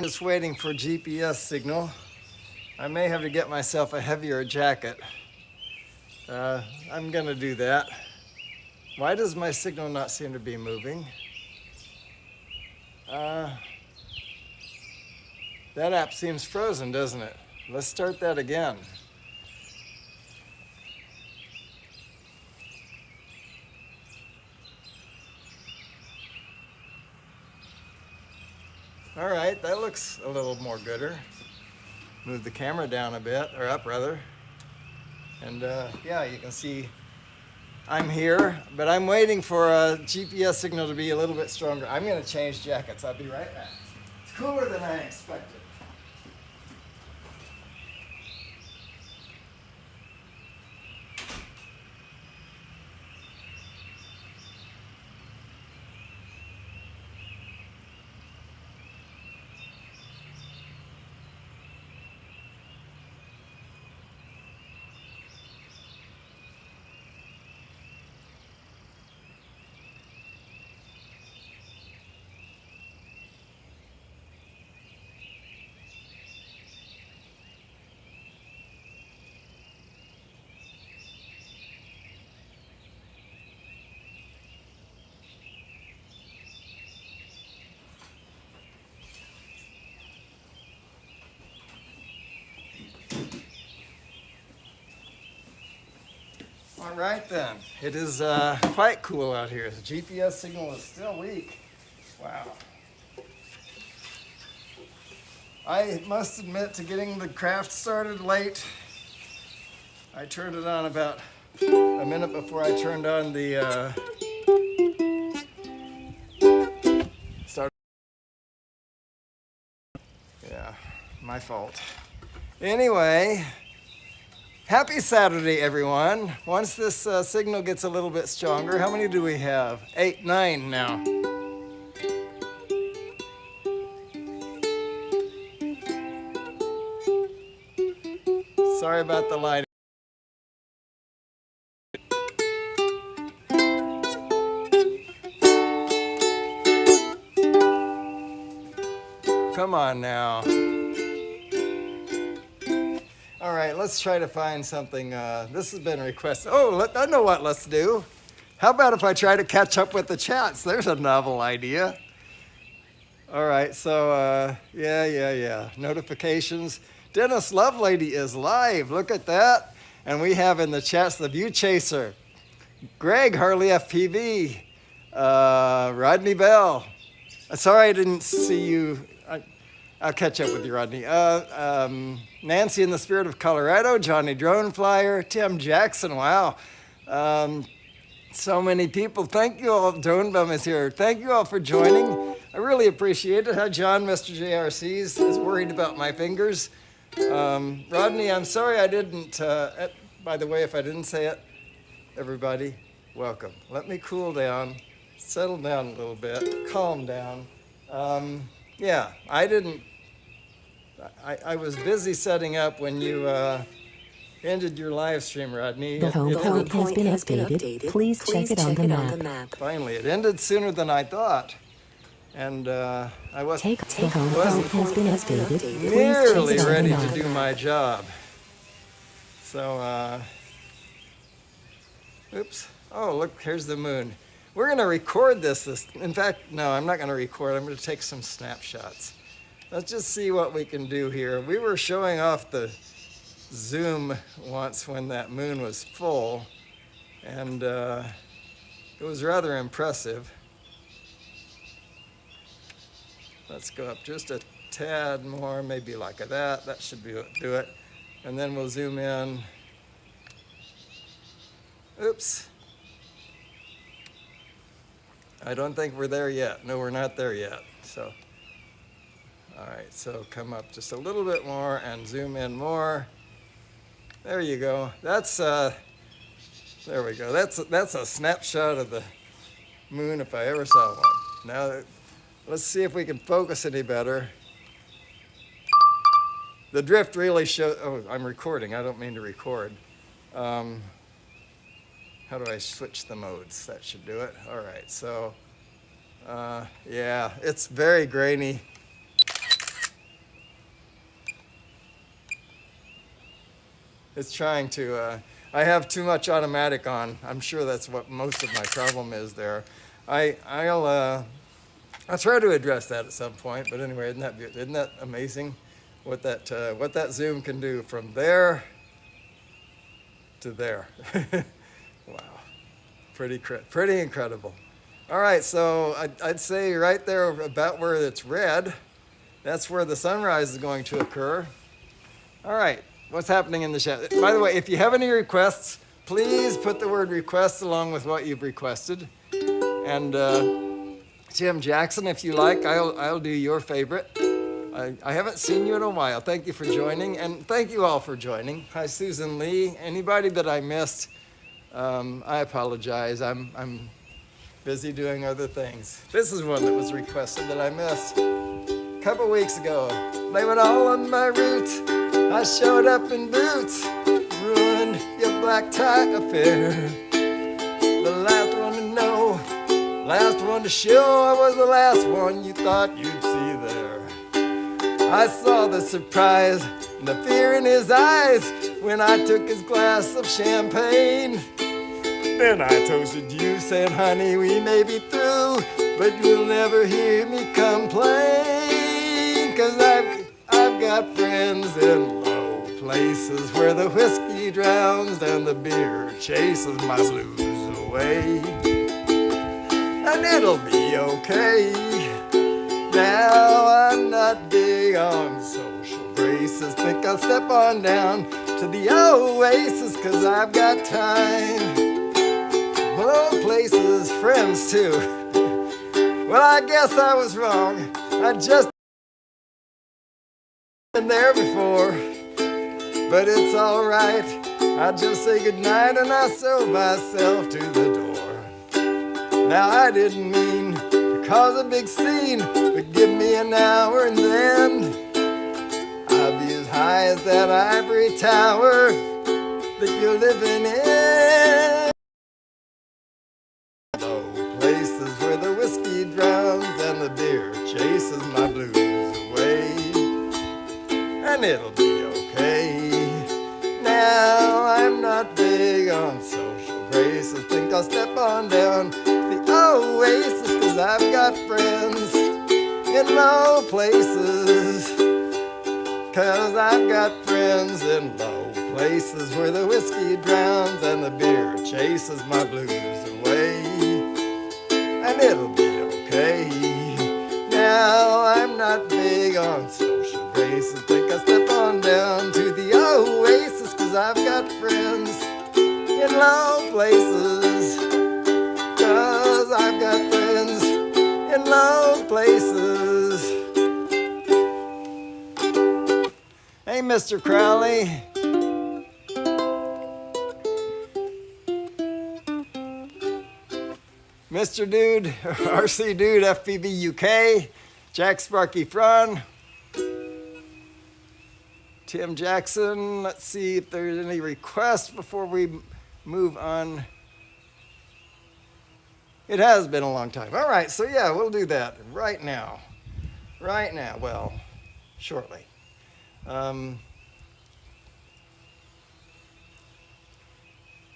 Just waiting for GPS signal. I may have to get myself a heavier jacket. I'm gonna do that. Why does my signal not seem to be moving? That app seems frozen, doesn't it? Let's start that again. All right, that looks a little more gooder. Move the camera down a bit, or up rather. And yeah, you can see I'm here, but I'm waiting for a GPS signal to be a little bit stronger. I'm gonna change jackets. I'll be right back. It's cooler than I expected. All right then, it is quite cool out here. The GPS signal is still weak. Wow. I must admit to getting the craft started late. I turned it on about a minute before I turned on the start. Yeah, my fault. Anyway, happy Saturday, everyone. Once this signal gets a little bit stronger, how many do we have? 8, 9 now. Sorry about the lighting. Come on now. All right, let's try to find something. This has been requested. Oh, I know what let's do. How about if I try to catch up with the chats? There's a novel idea. All right, so yeah. Notifications. Dennis Lovelady is live. Look at that. And we have in the chats the View Chaser, Greg Harley FPV, Rodney Bell. Sorry I didn't see you. I'll catch up with you, Rodney. Nancy in the Spirit of Colorado, Johnny Drone Flyer, Tim Jackson. Wow. So many people. Thank you all. Drone Bum is here. Thank you all for joining. I really appreciate it. How John, Mr. JRCs, is worried about my fingers. Rodney, I'm sorry I didn't, by the way, if I didn't say it, everybody, welcome. Let me cool down, settle down a little bit, calm down. Yeah, I was busy setting up when you ended your live stream, Rodney. The home point has been updated. Please check it on the map. Finally, it ended sooner than I thought. And I wasn't nearly ready to do my job. So, oops. Oh, look, here's the moon. We're going to record this. In fact, no, I'm not going to record. I'm going to take some snapshots. Let's just see what we can do here. We were showing off the zoom once when that moon was full, and it was rather impressive. Let's go up just a tad more, maybe like that. That should do it. And then we'll zoom in. Oops. I don't think we're there yet. No, we're not there yet. So, all right, so come up just a little bit more and zoom in more. There you go. That's, there we go. That's a snapshot of the moon if I ever saw one. Now, let's see if we can focus any better. The drift really shows, oh, I'm recording. I don't mean to record. How do I switch the modes? That should do it. All right, so, yeah, it's very grainy. It's trying to, I have too much automatic on. I'm sure that's what most of my problem is there. I'll try to address that at some point, but anyway, isn't that amazing what that zoom can do from there to there? Wow, pretty incredible. All right, so I'd say right there about where it's red, that's where the sunrise is going to occur. All right, what's happening in the chat? By the way, if you have any requests, please put the word request along with what you've requested. And Tim Jackson, if you like, I'll do your favorite. I haven't seen you in a while. Thank you for joining, and thank you all for joining. Hi, Susan Lee. Anybody that I missed, I apologize. I'm busy doing other things. This is one that was requested that I missed a couple weeks ago. Blame it all on my roots. I showed up in boots, ruined your black tie affair. The last one to know, last one to show. I was the last one you thought you'd see there. I saw the surprise and the fear in his eyes when I took his glass of champagne. Then I toasted you, saying, honey, we may be through, but you'll never hear me complain. 'Cause I've got friends in low places where the whiskey drowns and the beer chases my blues away. And it'll be okay. Now I'm not big on social graces. Think I'll step on down to the oasis, 'cause I've got time. Low places, friends too. Well, I guess I was wrong. I just been there before, but it's all right. I just say goodnight and I sew myself to the door. Now I didn't mean to cause a big scene, but give me an hour and then I'll be as high as that ivory tower that you're living in. Low places where the whiskey drowns and the beer chases my blues away. And it'll be okay. Now I'm not big on social graces. Think I'll step on down the oasis, 'cause I've got friends in low places. 'Cause I've got friends in low places where the whiskey drowns and the beer chases my blues away. And it'll be okay. Now I'm not big on social graces. Think I'll step on down to the oasis, 'cause I've got friends in low places. 'Cause I've got friends in low places. Hey, Mr. Crowley. Mr. Dude, RC Dude, FPV UK, Jack Sparky Frun, Tim Jackson. Let's see if there's any requests before we move on. It has been a long time. All right, so yeah, we'll do that right now. Right now, well, shortly.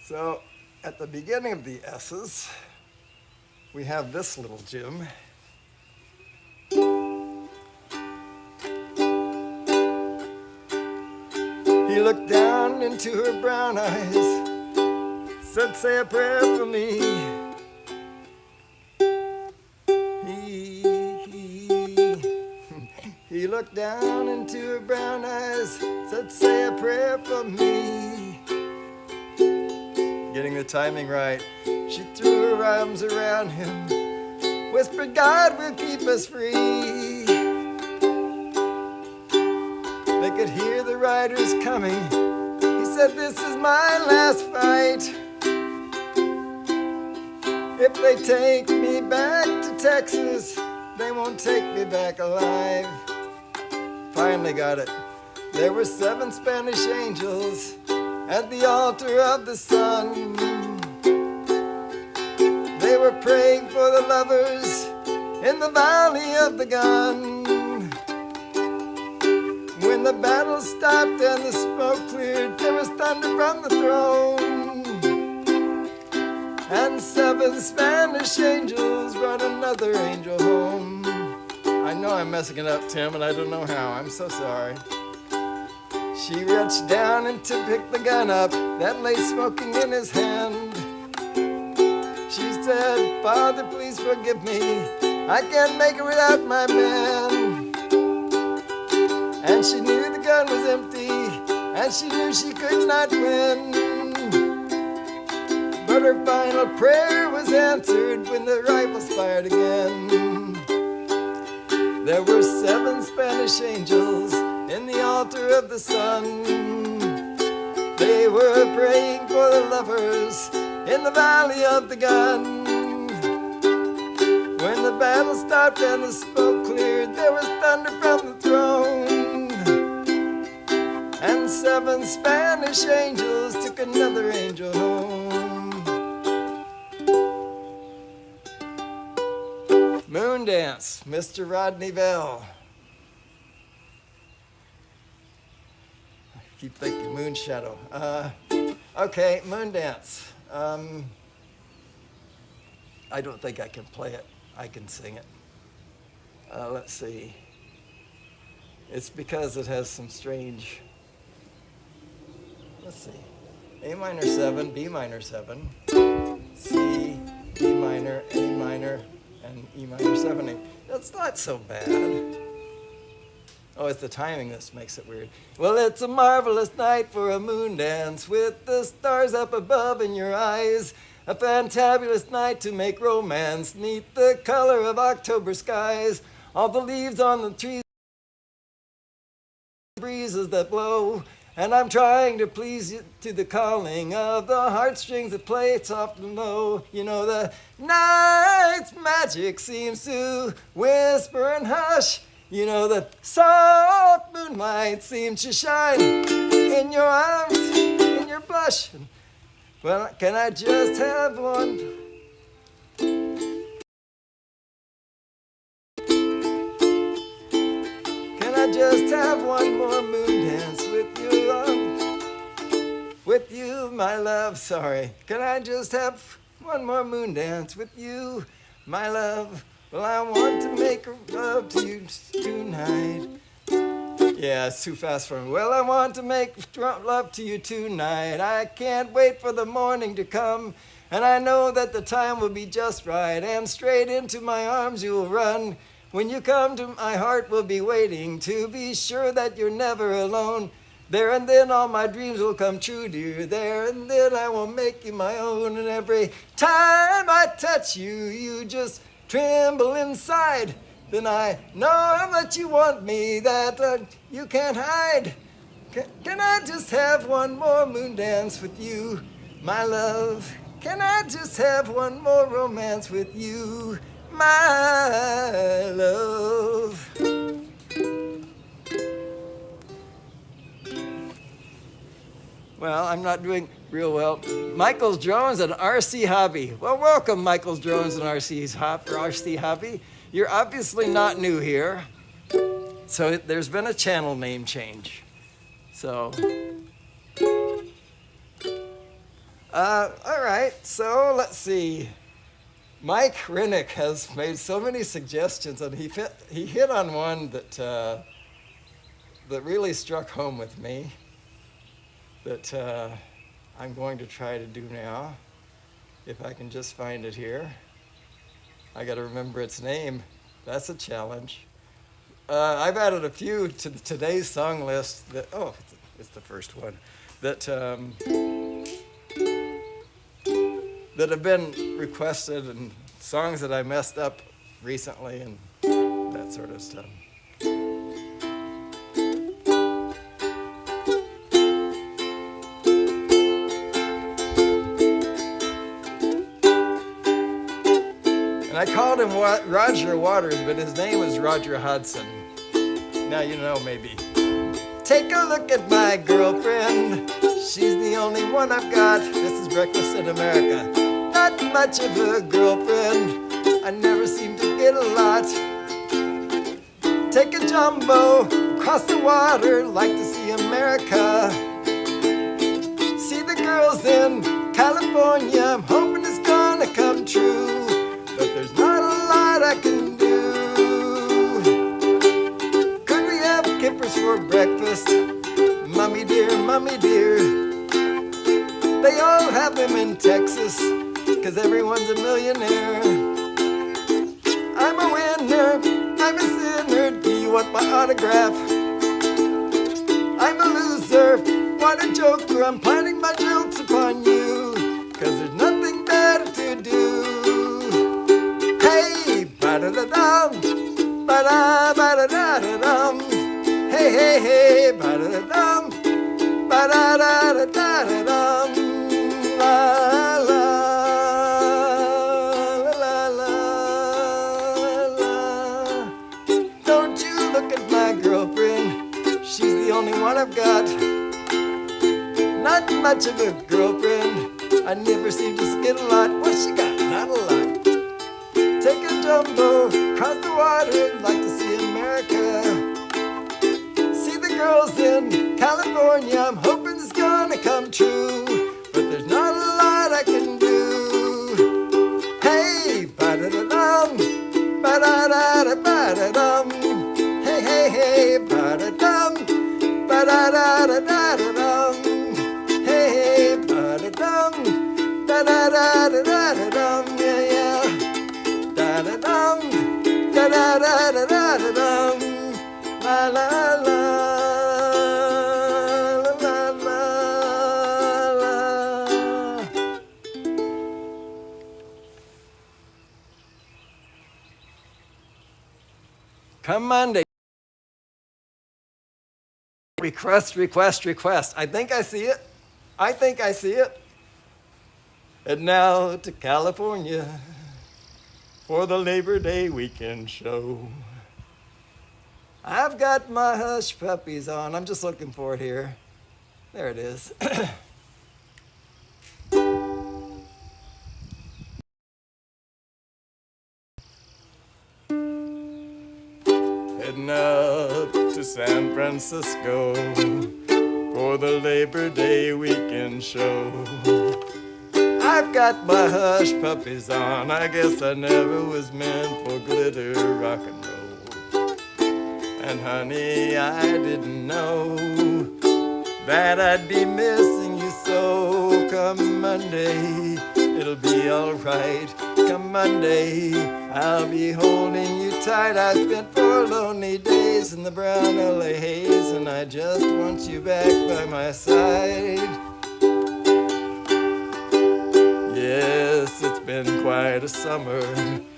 So at the beginning of the S's, we have this little gem. He looked down into her brown eyes, said, say a prayer for me. He looked down into her brown eyes, said, say a prayer for me. Getting the timing right, she threw her arms around him, whispered, God will keep us free. They could hear the riders coming. He said, this is my last fight. If they take me back to Texas, they won't take me back alive. Finally got it. There were 7 Spanish angels at the altar of the sun. They were praying for the lovers in the valley of the gun. When When the battle stopped and the smoke cleared, there was thunder from the throne. And 7 Spanish angels brought another angel home. I know I'm messing it up, Tim, and I don't know how. I'm so sorry. She reached down and to pick the gun up that lay smoking in his hand. She said, Father, please forgive me. I can't make it without my man. And she knew the gun was empty, and she knew she could not win. But her final prayer was answered when the rifles fired again. There were 7 Spanish angels in the altar of the sun. They were praying for the lovers in the valley of the gun. When the battle stopped and the smoke cleared, there was thunder from the throne. And 7 Spanish angels took another angel home. Moon Dance, Mr. Rodney Bell. I keep thinking Moon Shadow. Okay, Moon Dance. I don't think I can play it. I can sing it. Let's see. It's because it has some strange, let's see. A minor 7, B minor 7, C, D minor, A minor, and E minor 7. That's not so bad. Oh, it's the timing that makes it weird. Well, it's a marvelous night for a moon dance with the stars up above in your eyes. A fantabulous night to make romance, neath the color of October skies. All the leaves on the trees, breezes that blow. And I'm trying to please you to the calling of the heartstrings that play soft and low. You know, the night's magic seems to whisper and hush. You know, the soft moonlight seems to shine in your arms, in your blush. Well, can I just have one? Can I just have one more moon dance with you, my love? Sorry. Can I just have one more moon dance with you, my love? Well, I want to make love to you tonight. Yeah, it's too fast for me. Well, I want to make love to you tonight. I can't wait for the morning to come. And I know that the time will be just right. And straight into my arms you will run. When you come to my heart will be waiting to be sure that you're never alone. There and then all my dreams will come true, dear. There and then I will make you my own. And every time I touch you, you just tremble inside. Then I know that you want me, that you can't hide. Can I just have one more moon dance with you, my love? Can I just have one more romance with you, my love? Well, I'm not doing real well. Michael Jones and RC Hobby. Well, welcome, Michael Jones and RC Hobby. You're obviously not new here, so there's been a channel name change. So, all right, so let's see. Mike Rennick has made so many suggestions, and he hit on one that really struck home with me, that I'm going to try to do now, if I can just find it here. I got to remember its name. That's a challenge. I've added a few to today's song list that, oh, it's the first one, that have been requested, and songs that I messed up recently and that sort of stuff. I called him Roger Waters, but his name was Roger Hudson. Now you know, maybe. Take a look at my girlfriend. She's the only one I've got. This is Breakfast in America. Not much of a girlfriend. I never seem to get a lot. Take a jumbo, Cross the water, like to see America. See the girls in California, I'm hoping it's gonna come true. But there's not a lot I can do. Could we have kippers for breakfast? Mommy dear. They all have them in Texas, 'cause everyone's a millionaire. I'm a winner, I'm a sinner, do you want my autograph? I'm a loser, what a joker, I'm planning my jokes upon you, 'cause there's nothing better to do. Hey, ba-da-da-dum, ba-da-ba-da-da-da-dum. Hey, ba-da-da-dum, ba-da-da-da-da-da-dum. La la la la la. Don't you look at my girlfriend, she's the only one I've got. Not much of a girlfriend, I never seem to get a lot. What's she got? Not a lot. Take a jumbo, cross the water, like to see America. See the girls in California, I'm hoping it's gonna come true. But there's not a lot I can do. Hey, ba-da-da-dum, ba-da-da-da-ba-da-dum. Hey, ba-da-dum, ba-da-da-da-da-da-dum. Hey, ba-da-dum, da-da-da-da-da-da-dum. Yeah. Da-da-dum, da-da-da-da-da-da-dum. La la la. Come Monday. Request. I think I see it. And now to California for the Labor Day weekend show. I've got my hush puppies on. I'm just looking for it here. There it is. Heading up to San Francisco for the Labor Day weekend show. I've got my hush puppies on. I guess I never was meant for glitter rock and roll. And honey, I didn't know that I'd be missing you so. Come Monday, it'll be alright. Come Monday, I'll be holding you tight. I spent 4 lonely days in the brown LA haze, and I just want you back by my side. Yes, it's been quite a summer,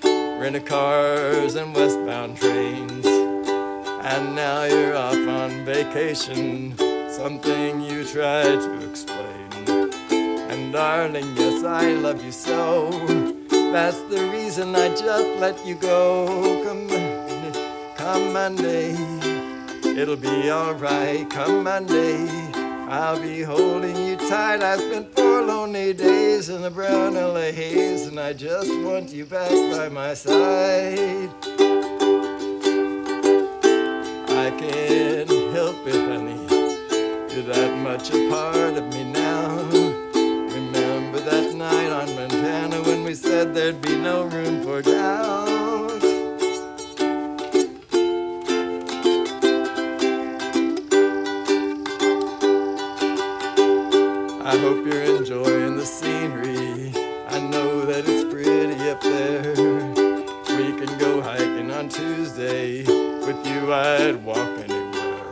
rent-a-cars and westbound trains. And now you're off on vacation, something you tried to explain. And darling, yes, I love you so. That's the reason I just let you go. Come Monday, it'll be alright. Come Monday, I'll be holding you tight. I spent 4 lonely days in the brown LA haze, and I just want you back by my side. I can't help it, honey, you're that much a part of me now. Remember that night on Montana when we said there'd be no room for doubt? I hope you're enjoying the scenery. I know that it's pretty up there. We can go hiking on Tuesday. With you I'd walk anywhere.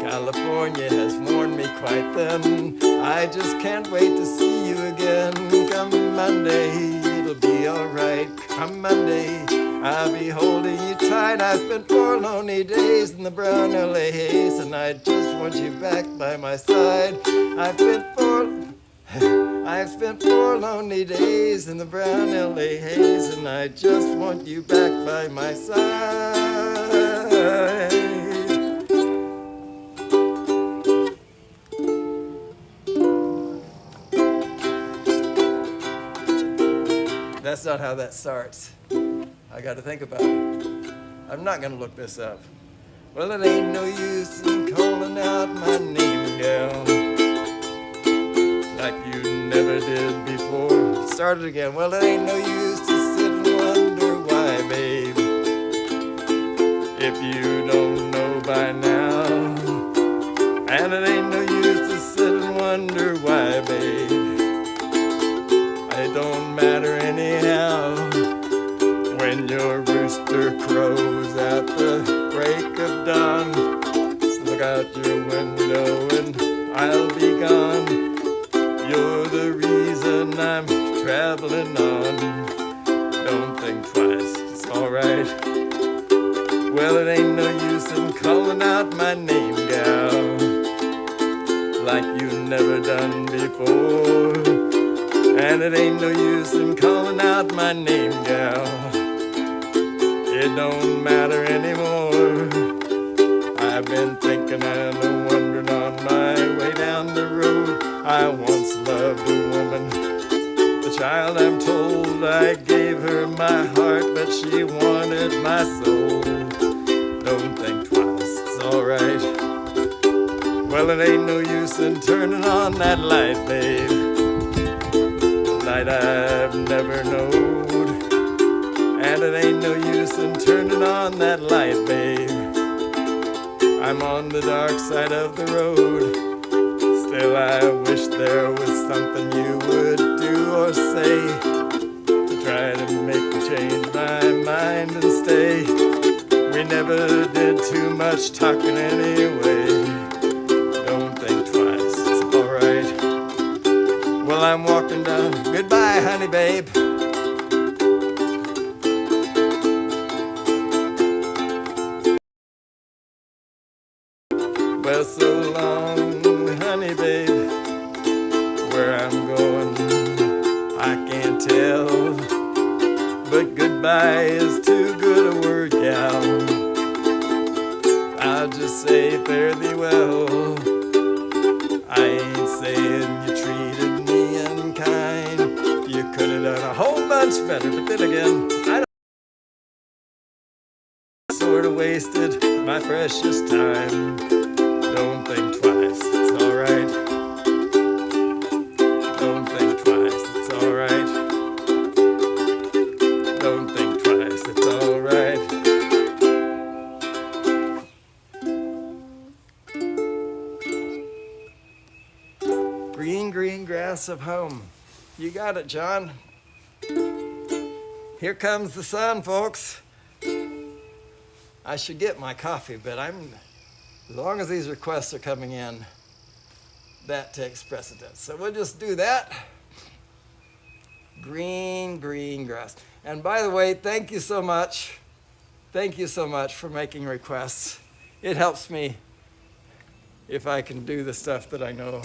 California has worn me quite thin. I just can't wait to see you again. Come Monday, it'll be alright. Come Monday, I'll be holding you tight. I spent 4 lonely days in the brown LA haze, and I just want you back by my side. I've spent 4 lonely days in the brown LA haze, and I just want you back by my side. That's not how that starts. I got to think about it. I'm not going to look this up. Well, it ain't no use in calling out my name, gal, like you never did before. Start it again. Well, it ain't no use to sit and wonder why, babe, if you don't know by now. And it ain't no use to sit and wonder why, babe. It don't matter anyhow. When your rooster crows at the break of dawn, so look out your window and I'll be gone. You're the reason I'm traveling on. Don't think twice, it's alright. Well, it ain't no use in calling out my name, gal, like you never done before. And it ain't no use in calling out my name, gal. It don't matter anymore. I've been thinking and wondering on my way down the road. I once loved a woman, the child I'm told. I gave her my heart, but she wanted my soul. Don't think twice, it's alright. Well, it ain't no use in turning on that light, babe, light I've never known. And it ain't no use in turning on that light, babe. I'm on the dark side of the road. Still I wish there was something you would do or say to try to make me change my mind and stay. We never did too much talking anyway. Don't think twice, it's alright. Well, I'm walking down. Goodbye, honey, babe. Well, so long, honey, babe. Where I'm going, I can't tell. But goodbye is too good a word, gal. I'll just say fare thee well. I ain't saying you treated me unkind. You could have done a whole bunch better, but then again, I sort of wasted my precious time. Don't think twice, it's alright. Don't think twice, it's alright. Don't think twice, it's alright. Green, green grass of home. You got it, John. Here comes the sun, folks. I should get my coffee, but as long as these requests are coming in, that takes precedence. So we'll just do that. Green, green grass. And by the way, thank you so much. Thank you so much for making requests. It helps me if I can do the stuff that I know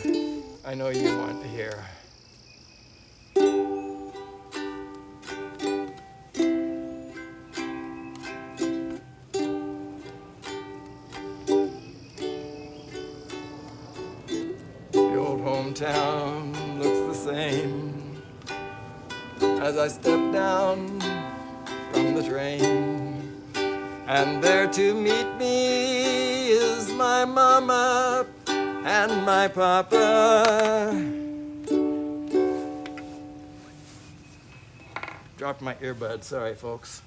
you want to hear. Hometown looks the same as I step down from the train, and there to meet me is my mama and my papa. Dropped my earbud, sorry folks.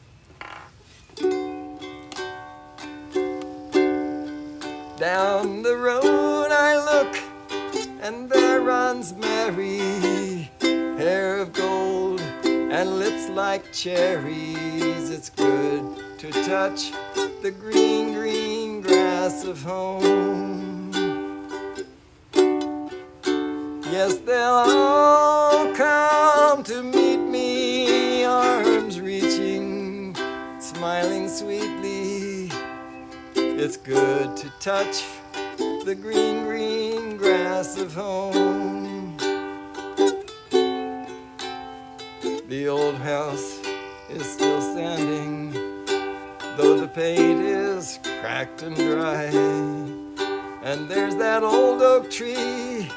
Down the road I look, and there runs Mary, hair of gold and lips like cherries. It's good to touch the green, green grass of home. Yes, they'll all come to meet me, arms reaching, smiling sweetly. It's good to touch the green, green grass of home. The old house is still standing, though the paint is cracked and dry. And there's that old oak tree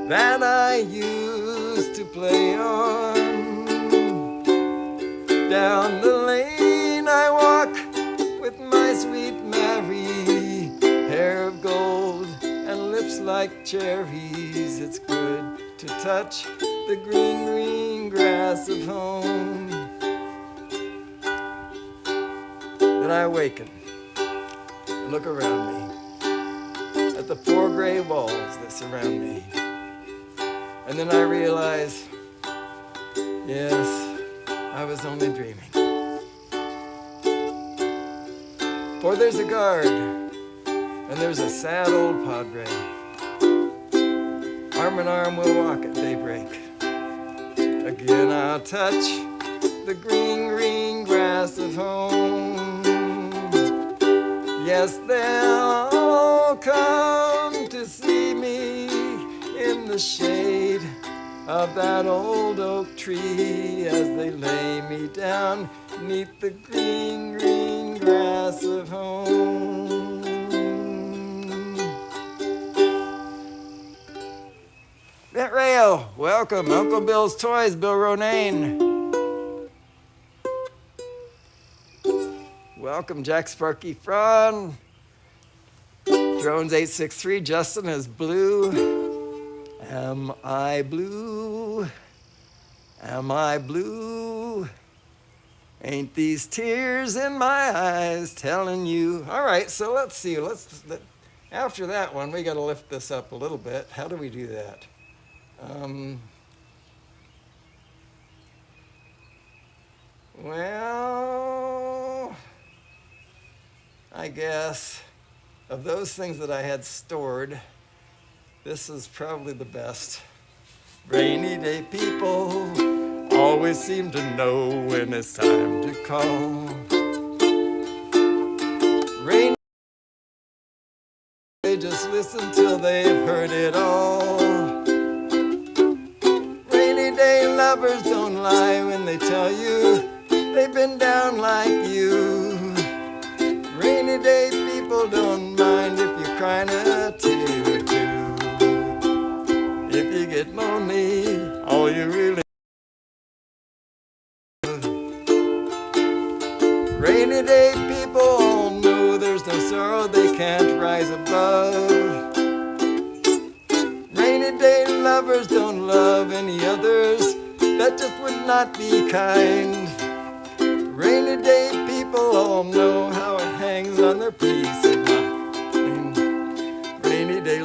that I used to play on. Down the lane I walk with my sweet Mary. gold and lips like cherries. It's good to touch the green, green grass of home. Then I awaken and look around me at the four gray walls that surround me. And then I realize, yes, I was only dreaming. For there's a guard, and there's a sad old padre. Arm in arm we'll walk at daybreak. Again I'll touch the green, green grass of home. Yes, they'll all come to see me in the shade of that old oak tree as they lay me down 'neath the green, green grass of home. Bent Rayo, welcome. Uncle Bill's Toys, Bill Ronayne. Welcome, Jack Sparky Fron. Drones 863, Justin is blue. Am I blue? Am I blue? Ain't these tears in my eyes telling you? All right, so let's see. After that one, we got to lift this up a little bit. How do we do that? Well, I guess of those things that I had stored, this is probably the best. Rainy day people always seem to know when it's time to call. Rainy, they just listen till they've heard it all. Rainy day lovers don't lie when they tell you they've been down like you. Rainy day people don't mind if you're crying a tear or two. If you get lonely, all you really rainy day people all know there's no sorrow they can't rise above. Rainy day lovers don't love any others, that just would not be kind. Rainy day people all know how it hangs on their peace of mind. Rainy day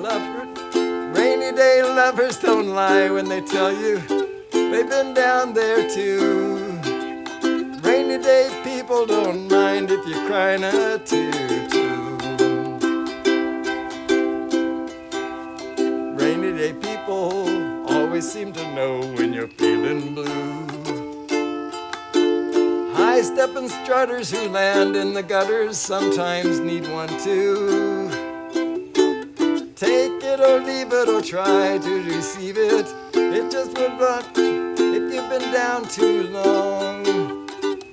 lovers don't lie when they tell you they've been down there too. Rainy day people don't mind if you're crying a tear too. Rainy day people always seem to know when you're feeling blue. High-stepping strutters who land in the gutters sometimes need one too. Take it or leave it or try to receive it. It just would not if you've been down too long.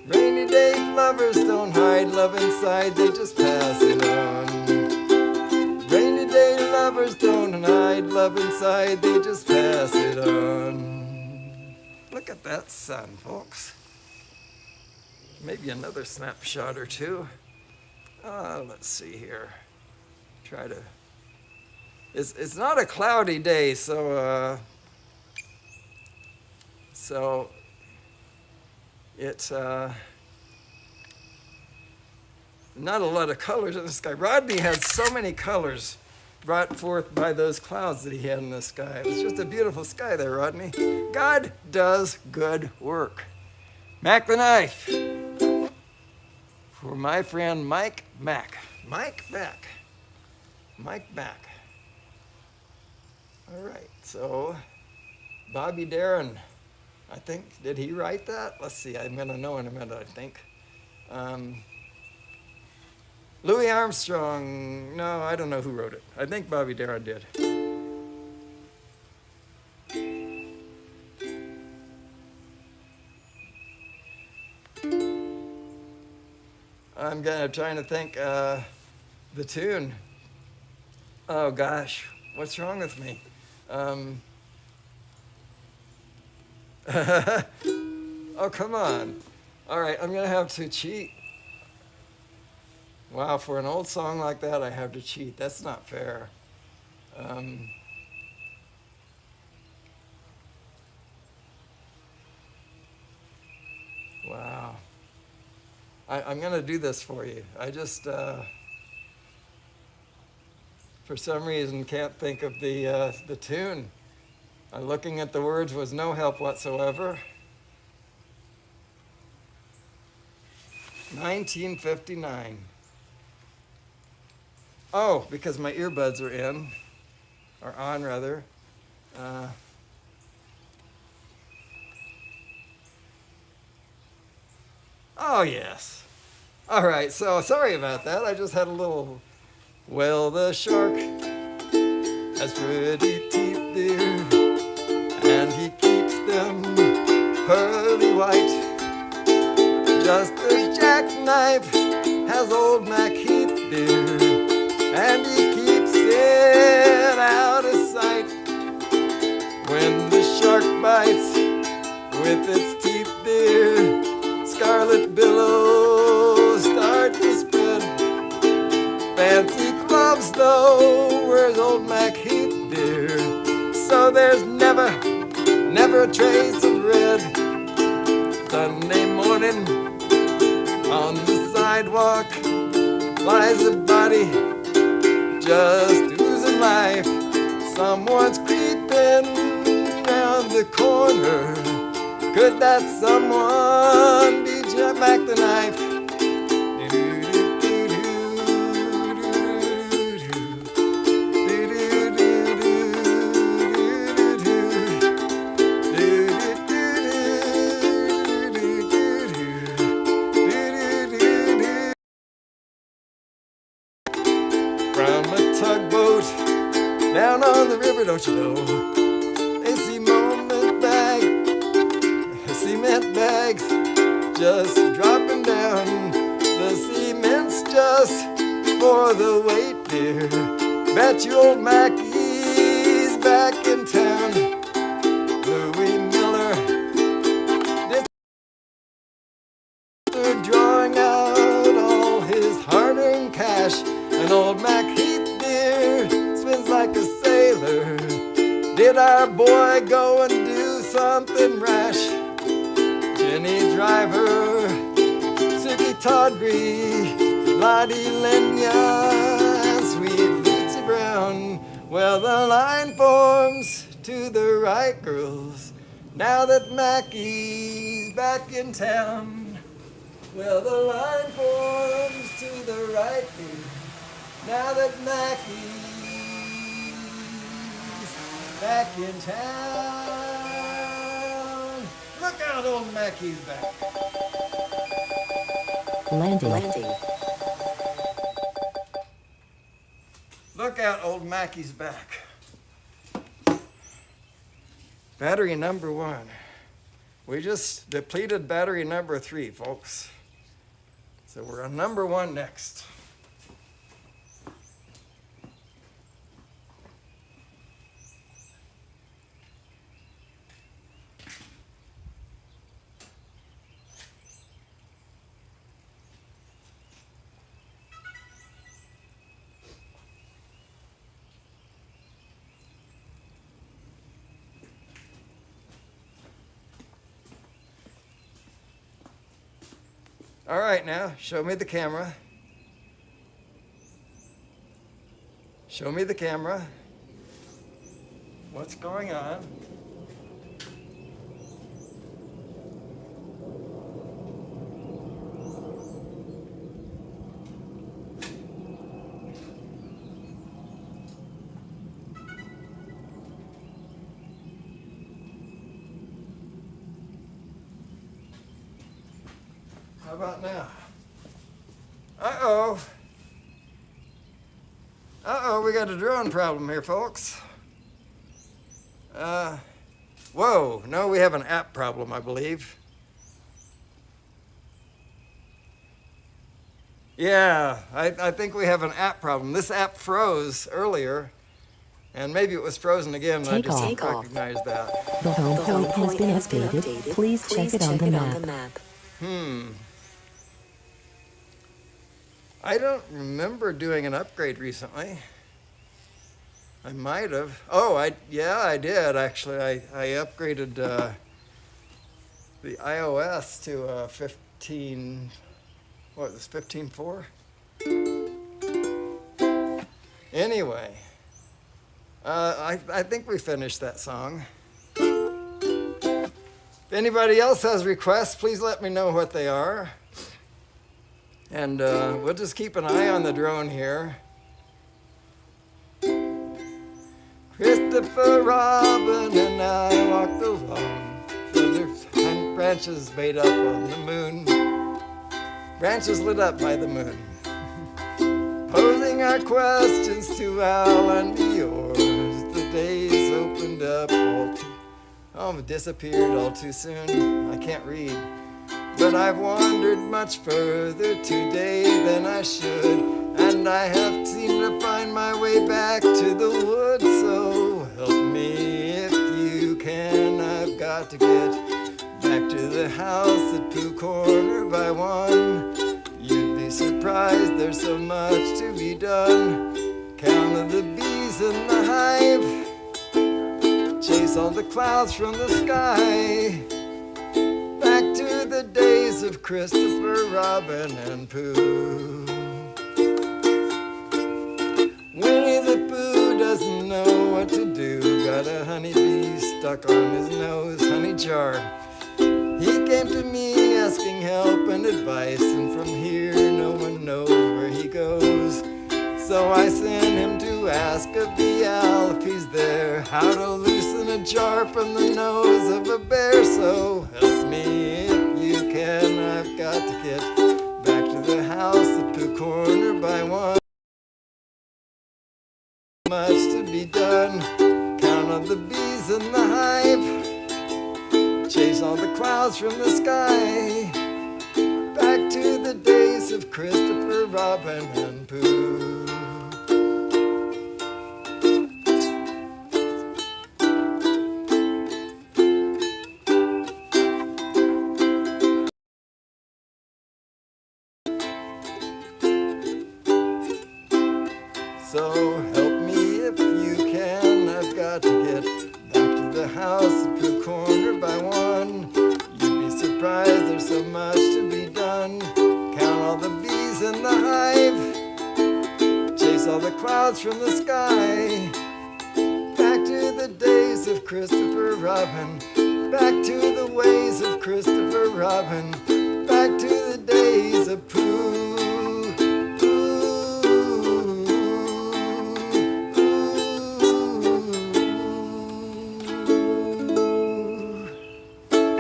Rainy day lovers don't hide love inside, they just pass it on. Rainy day lovers don't hide love inside, they just pass it on. Look at that sun, folks. Maybe another snapshot or two. Let's see here. Try to. It's not a cloudy day, so it's not a lot of colors in the sky. Rodney had so many colors brought forth by those clouds that he had in the sky. It was just a beautiful sky there, Rodney. God does good work. Mac the Knife. For my friend Mike Mack. Mike Mack. Mike Mack. All right, so Bobby Darin, I think, did he write that? Let's see, I'm going to know in a minute, I think. Louis Armstrong, no, I don't know who wrote it. I think Bobby Darin did. I'm trying to think the tune. Oh gosh, what's wrong with me? Oh, come on. All right, I'm gonna have to cheat. Wow, for an old song like that, I have to cheat. That's not fair. Wow. I'm going to do this for you. I just, for some reason, can't think of the tune. Looking at the words was no help whatsoever. 1959. Oh, because my earbuds are in, or on rather. Oh, yes. All right, so sorry about that. I just had a little. Well, the shark has pretty teeth, dear, and he keeps them pearly white. Just as jackknife has old Mac Heath, dear, and he keeps it out of sight. When the shark bites with its teeth, dear, scarlet billows start to spread. Fancy gloves, though, where's old Mac Heath, dear? So there's never a trace of red. Sunday morning, on the sidewalk, lies a body just oozing life. Someone's creeping round the corner. Could that someone be Mac the Knife? From a tugboat down on the river, don't you know? They see cement bags just dropping down. The cement's just for the weight, dear. Bet you old Mackie's back in town. Louis Miller did drawing out all his hard-earned cash. And old Mac Heath, dear, spins like a sailor. Did our boy go and do something rash? Jenny Driver, Suki Tawdry, Lottie Lenya, and sweet Lucy Brown. Well, the line forms to the right, girls, now that Mackie's back in town. Well, the line forms to the right, girls, now that Mackie's back in town. Look out, old Mackie's back. Landing. Look out, old Mackie's back. Battery number 1. We just depleted battery number 3, folks. So we're on number 1 next. All right, now, show me the camera. Show me the camera. What's going on? How about now? Uh-oh. We got a drone problem here, folks. Whoa, no, we have an app problem, I believe. Yeah, I think we have an app problem. This app froze earlier, and maybe it was frozen again, and I just didn't recognize that. The home point has been updated. Please check it on the map. I don't remember doing an upgrade recently. I might have. Oh, yeah, I did actually. I upgraded the iOS to 15. What was 15.4? Anyway, I think we finished that song. If anybody else has requests, please let me know what they are. And we'll just keep an eye on the drone here. Christopher Robin and I walked along, feathers and branches made up on the moon. Branches lit up by the moon. Posing our questions to Al and yours. The days opened up disappeared all too soon. I can't read. But I've wandered much further today than I should, and I have seemed to find my way back to the woods. So help me if you can. I've got to get back to the house at Pooh Corner by 1. You'd be surprised, there's so much to be done. Count the bees in the hive, chase all the clouds from the sky. Back to the days of Christopher Robin and Pooh. Winnie the Pooh doesn't know what to do. Got a honeybee stuck on his nose, honey jar. He came to me asking help and advice, and from here no one knows where he goes. So I sent him to ask of the owl if he's there, how to loosen a jar from the nose of a bear. So help me if you can. I've got to get back to the house at Pooh Corner by 1. Much to be done. Count on the bees in the hive, chase all the clouds from the sky. Back to the days of Christopher Robin and Pooh. So help me if you can. I've got to get back to the house at Pooh Corner by 1. You'd be surprised, there's so much to be done. Count all the bees in the hive, chase all the clouds from the sky. Back to the days of Christopher Robin, back to the ways of Christopher Robin, back to the days of Pooh.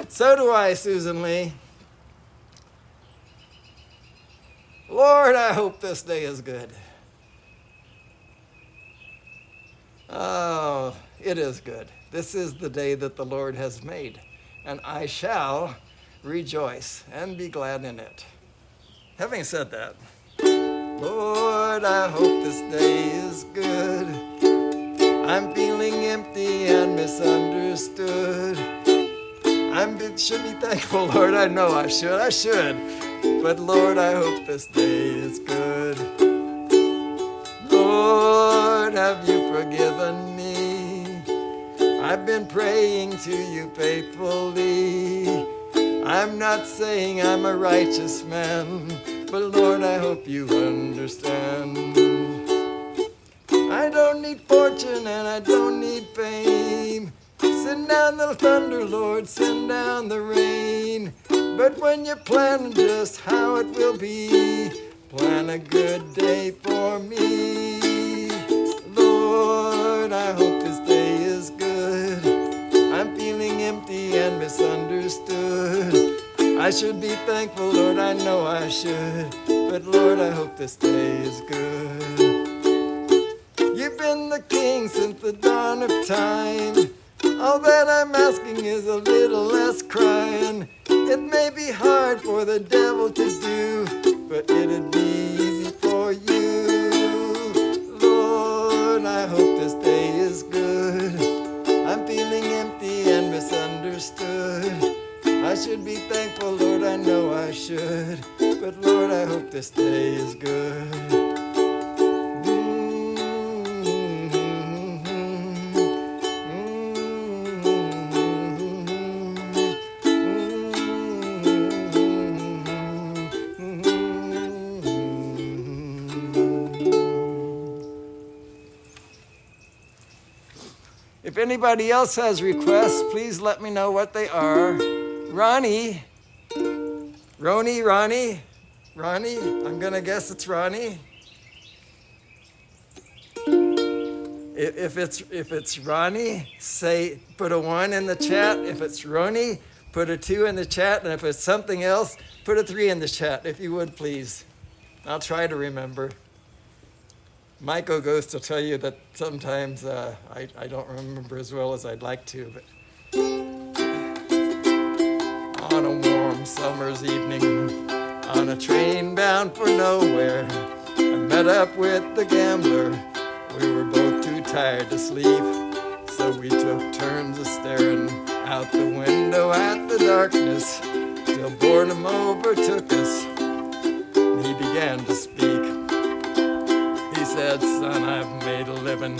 So do I, Susan Lee. Lord, I hope this day is good. Oh, it is good. This is the day that the Lord has made, and I shall rejoice and be glad in it. Having said that, Lord, I hope this day is good. I'm feeling empty and misunderstood. Should be thankful, Lord. I know I should. But Lord, I hope this day is good. Lord, have you forgiven me? I've been praying to you faithfully. I'm not saying I'm a righteous man, but Lord, I hope you understand. I don't need fortune and I don't need fame. Send down the thunder, Lord, send down the rain. But when you plan just how it will be, plan a good day for me. Lord, I hope this day is good. I'm feeling empty and misunderstood. I should be thankful, Lord, I know I should. But Lord, I hope this day is good. You've been the king since the dawn of time. All that I'm asking is a little less crying. It may be hard for the devil to do, but it'd be easy for you. Lord, I hope this day is good. I'm feeling empty and misunderstood. I should be thankful, Lord, I know I should. but Lord, I hope this day is good. If anybody else has requests, please let me know what they are. Ronnie, I'm gonna guess it's Ronnie. If it's Ronnie, say put a 1 in the chat. If it's Ronnie, put a 2 in the chat. And if it's something else, put a 3 in the chat, if you would, please. I'll try to remember. Michael goes to tell you that sometimes I don't remember as well as I'd like to, but on a warm summer's evening, on a train bound for nowhere, I met up with the gambler. We were both too tired to sleep, so we took turns of staring out the window at the darkness, till boredom overtook us, and he began to speak. He said, son, I've made a living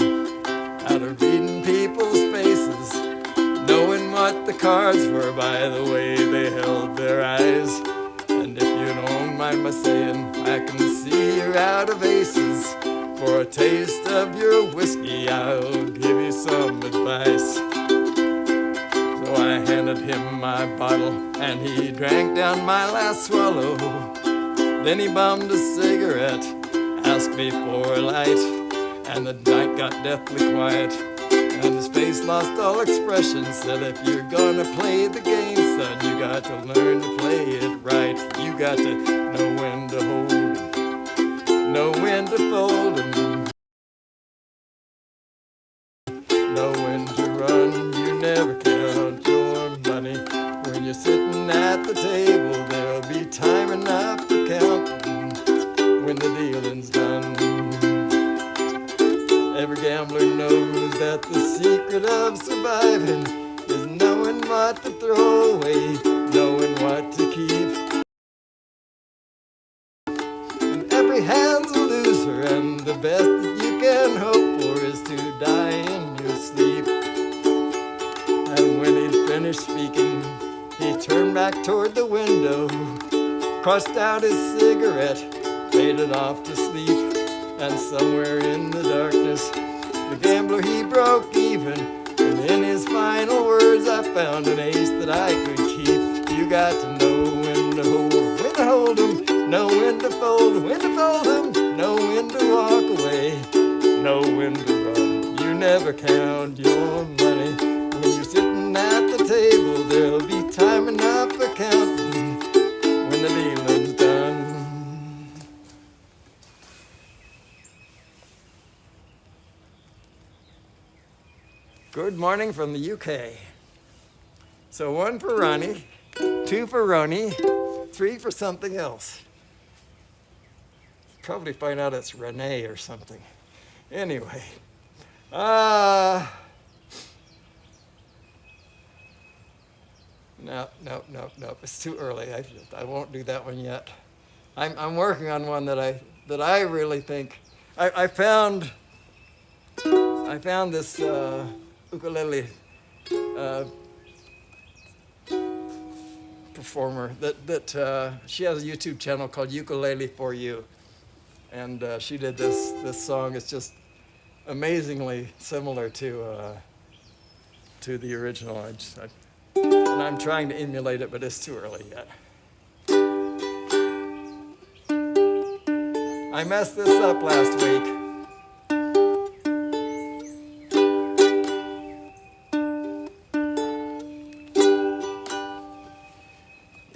out of reading people's faces, knowing what the cards were by the way they held their eyes. And if you don't mind my saying, I can see you're out of aces. For a taste of your whiskey, I'll give you some advice. So I handed him my bottle, and he drank down my last swallow. Then he bummed a cigarette, asked me for a light, and the night got deathly quiet, and his face lost all expression. Said, if you're gonna play the game, son, you got to learn to play it right. You got to know when to hold 'em, know when to fold 'em, know when to run. You never count your money. When you're sitting at the table, there'll be time enough to count when the dealing's done. Every gambler knows that the secret of surviving is knowing what to throw away, knowing what to keep. And every hand's a loser, and the best that you can hope for is to die in your sleep. And when he'd finished speaking, he turned back toward the window, crushed out his cigarette, faded off to sleep. And somewhere in the darkness, the gambler, he broke even. And in his final words, I found an ace that I could keep. You got to know when to hold 'em, when to hold 'em, know when to fold 'em, when to fold 'em, know when to walk away, know when to run. You never count your money. When you're sitting at the table, there'll be time enough for counting when the dealing's done. Good morning from the UK. So 1 for Ronnie, 2 for Ronnie, 3 for something else. Probably find out it's Renee or something. Anyway, no, it's too early. I won't do that one yet. I'm working on one that I really think I found this ukulele performer that she has a YouTube channel called Ukulele for You, and she did this song. It's just amazingly similar to the original. And I'm trying to emulate it, but it's too early yet. I messed this up last week.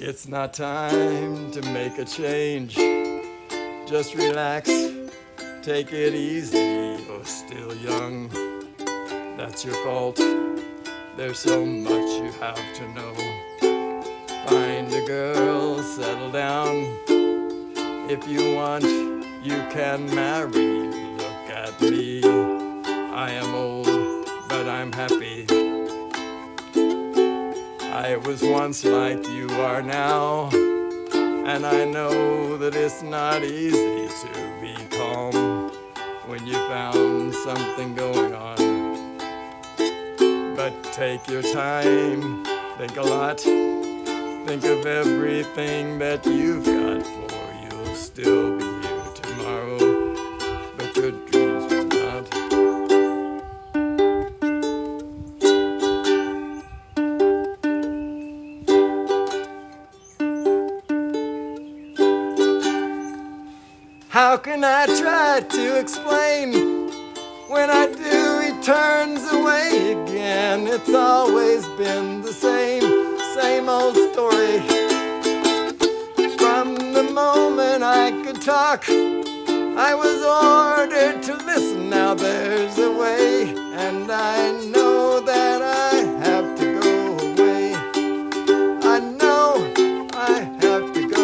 It's not time to make a change. Just relax, take it easy. You're still young, that's your fault. There's so much you have to know. Find a girl, settle down. If you want, you can marry. Look at me, I am old, but I'm happy. I was once like you are now. And I know that it's not easy to be calm when you found something going on. But take your time, think a lot, think of everything that you've got, for you'll still be here tomorrow, but your dreams will not. How can I try to explain? When I do, he turns away again. It's always been the same old story. From the moment I could talk, I was ordered to listen. Now there's a way, and I know that I have to go away. I know I have to go.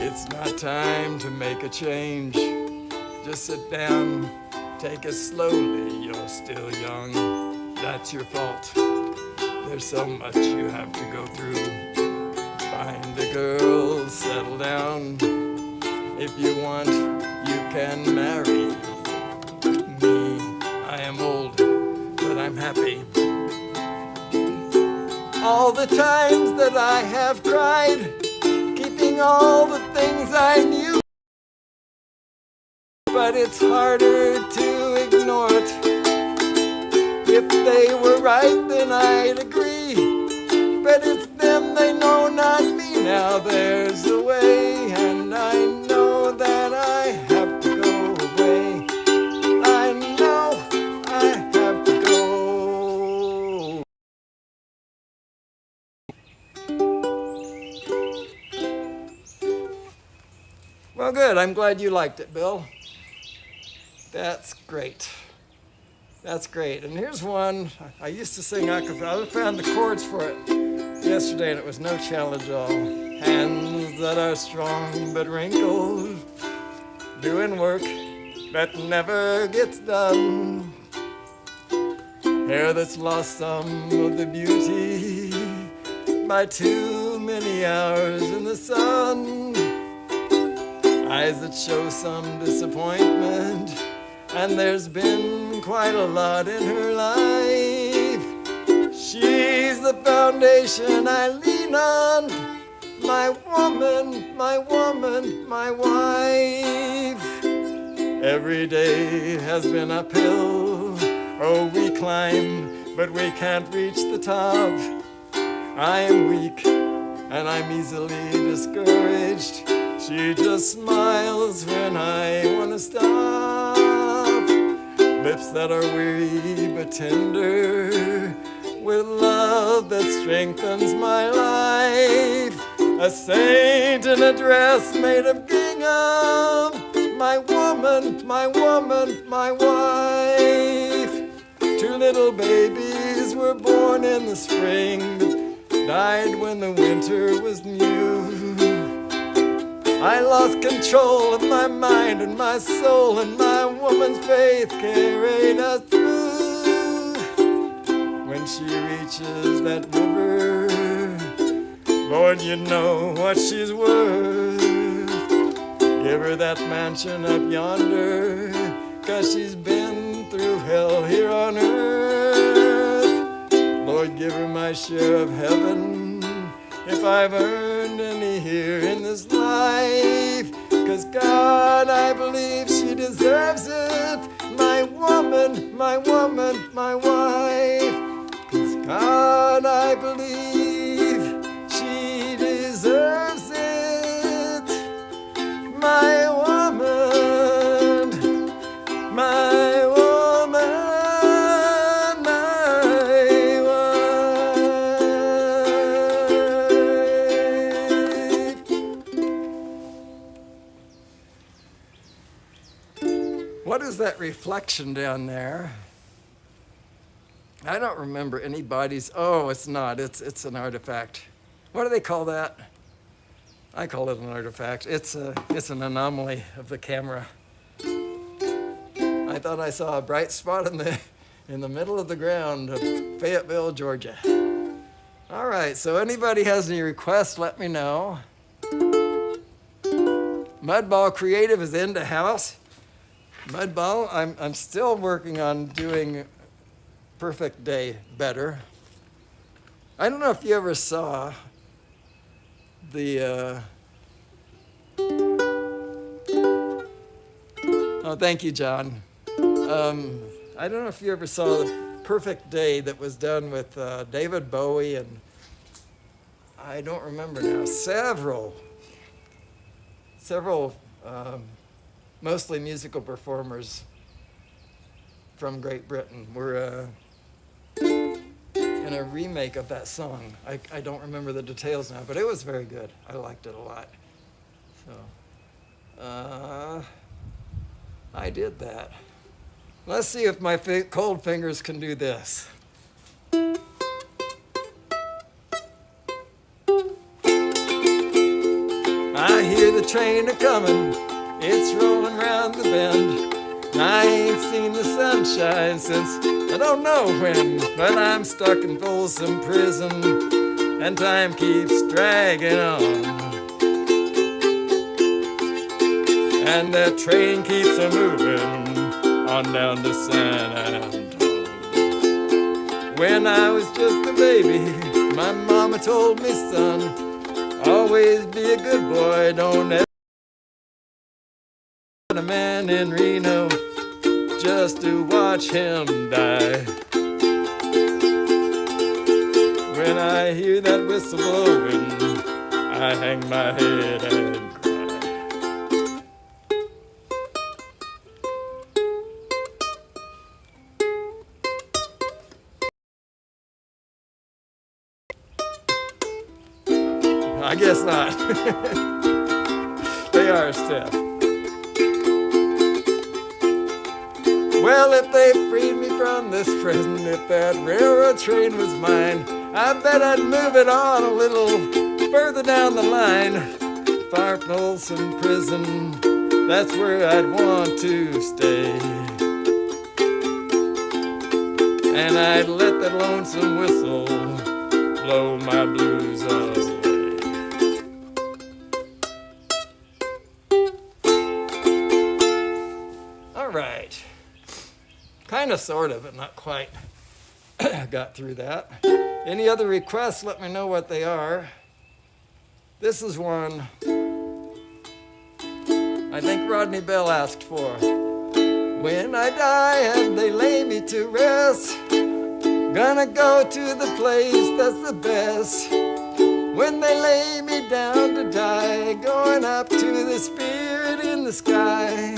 It's not time to make a change. Just sit down, take it slowly. You're still young, that's your fault. There's so much you have to go through. Find a girl, settle down. If you want, you can marry me. I am old, but I'm happy. All the times that I have cried, keeping all the things I knew, but it's harder to ignore it. If they were right, then I'd agree, but it's them, they know, not me. Now there's a way, and I know that I have to go away. I know I have to go. Well, good. I'm glad you liked it, Bill. That's great. That's great. And here's one. I used to sing a cappella. I found the chords for it yesterday, and it was no challenge at all. Hands that are strong but wrinkled, doing work that never gets done. Hair that's lost some of the beauty by too many hours in the sun. Eyes that show some disappointment, and there's been quite a lot in her life. She's the foundation I lean on, my woman, my woman, my wife. Every day has been uphill. Oh, we climb, but we can't reach the top. I am weak, and I'm easily discouraged. She just smiles when I want to stop. Lips that are weary but tender, with love that strengthens my life. A saint in a dress made of gingham, my woman, my woman, my wife. Two little babies were born in the spring, died when the winter was new. I lost control of my mind and my soul, and my woman's faith carried us through. When she reaches that river, Lord, you know what she's worth. Give her that mansion up yonder, 'cause she's been through hell here on earth. Lord, give her my share of heaven, if I've earned any here in this life. 'Cause God, I believe she deserves it, my woman, my woman, my wife. 'Cause God, I believe she deserves it, my woman, my woman, my wife. What is that reflection down there? I don't remember any bodies. Oh, it's not. It's an artifact. What do they call that? I call it an artifact. It's an anomaly of the camera. I thought I saw a bright spot in the middle of the ground of Fayetteville, Georgia. All right, so anybody has any requests, let me know. Mudball Creative is in the house. Mudball, I'm still working on doing Perfect Day better. I don't know if you ever saw the oh, thank you, John. I don't know if you ever saw the Perfect Day that was done with David Bowie and I don't remember now, several mostly musical performers from Great Britain were in a remake of that song. I don't remember the details now, but it was very good. I liked it a lot. So, I did that. Let's see if my cold fingers can do this. I hear the train a-comin', it's rolling round the bend. I ain't seen the sunshine since I don't know when, but I'm stuck in Folsom Prison, and time keeps dragging on. And that train keeps a-moving on down to San Antonio. When I was just a baby, my mama told me, son, always be a good boy, don't ever a man in Reno just to watch him die. When I hear that whistle blowing, I hang my head and cry. I guess not. They are stiff. Well, if they freed me from this prison, if that railroad train was mine, I bet I'd move it on a little further down the line. Far from Folsom Prison, that's where I'd want to stay. And I'd let that lonesome whistle blow my blues away. All right. Kind of, sort of, but not quite got through that. Any other requests, let me know what they are. This is one I think Rodney Bell asked for. When I die and they lay me to rest, gonna go to the place that's the best. When they lay me down to die, going up to the spirit in the sky.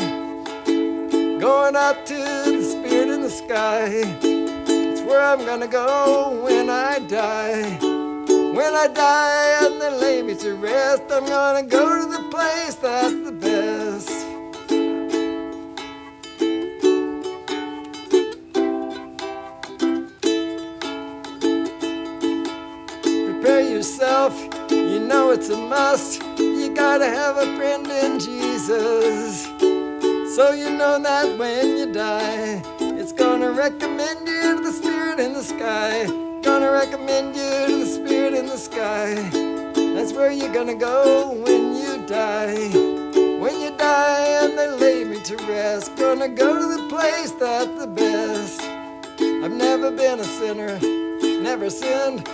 Going up to the spirit in the sky. It's where I'm gonna go when I die. When I die and they lay me to rest, I'm gonna go to the place that's the best. Prepare yourself, you know it's a must. You gotta have a friend in Jesus. So you know that when you die, it's gonna recommend you to the spirit in the sky. Gonna recommend you to the spirit in the sky. That's where you're gonna go when you die. When you die and they lay me to rest, gonna go to the place that's the best. I've never been a sinner, never sinned.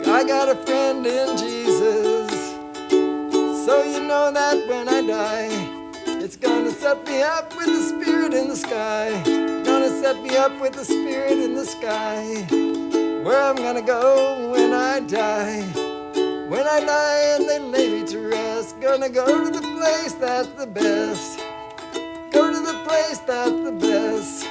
I got a friend in Jesus. So you know that when I die, it's gonna set me up with the spirit in the sky. Gonna set me up with the spirit in the sky. Where I'm gonna go when I die. When I die and they lay me to rest, gonna go to the place that's the best. Go to the place that's the best.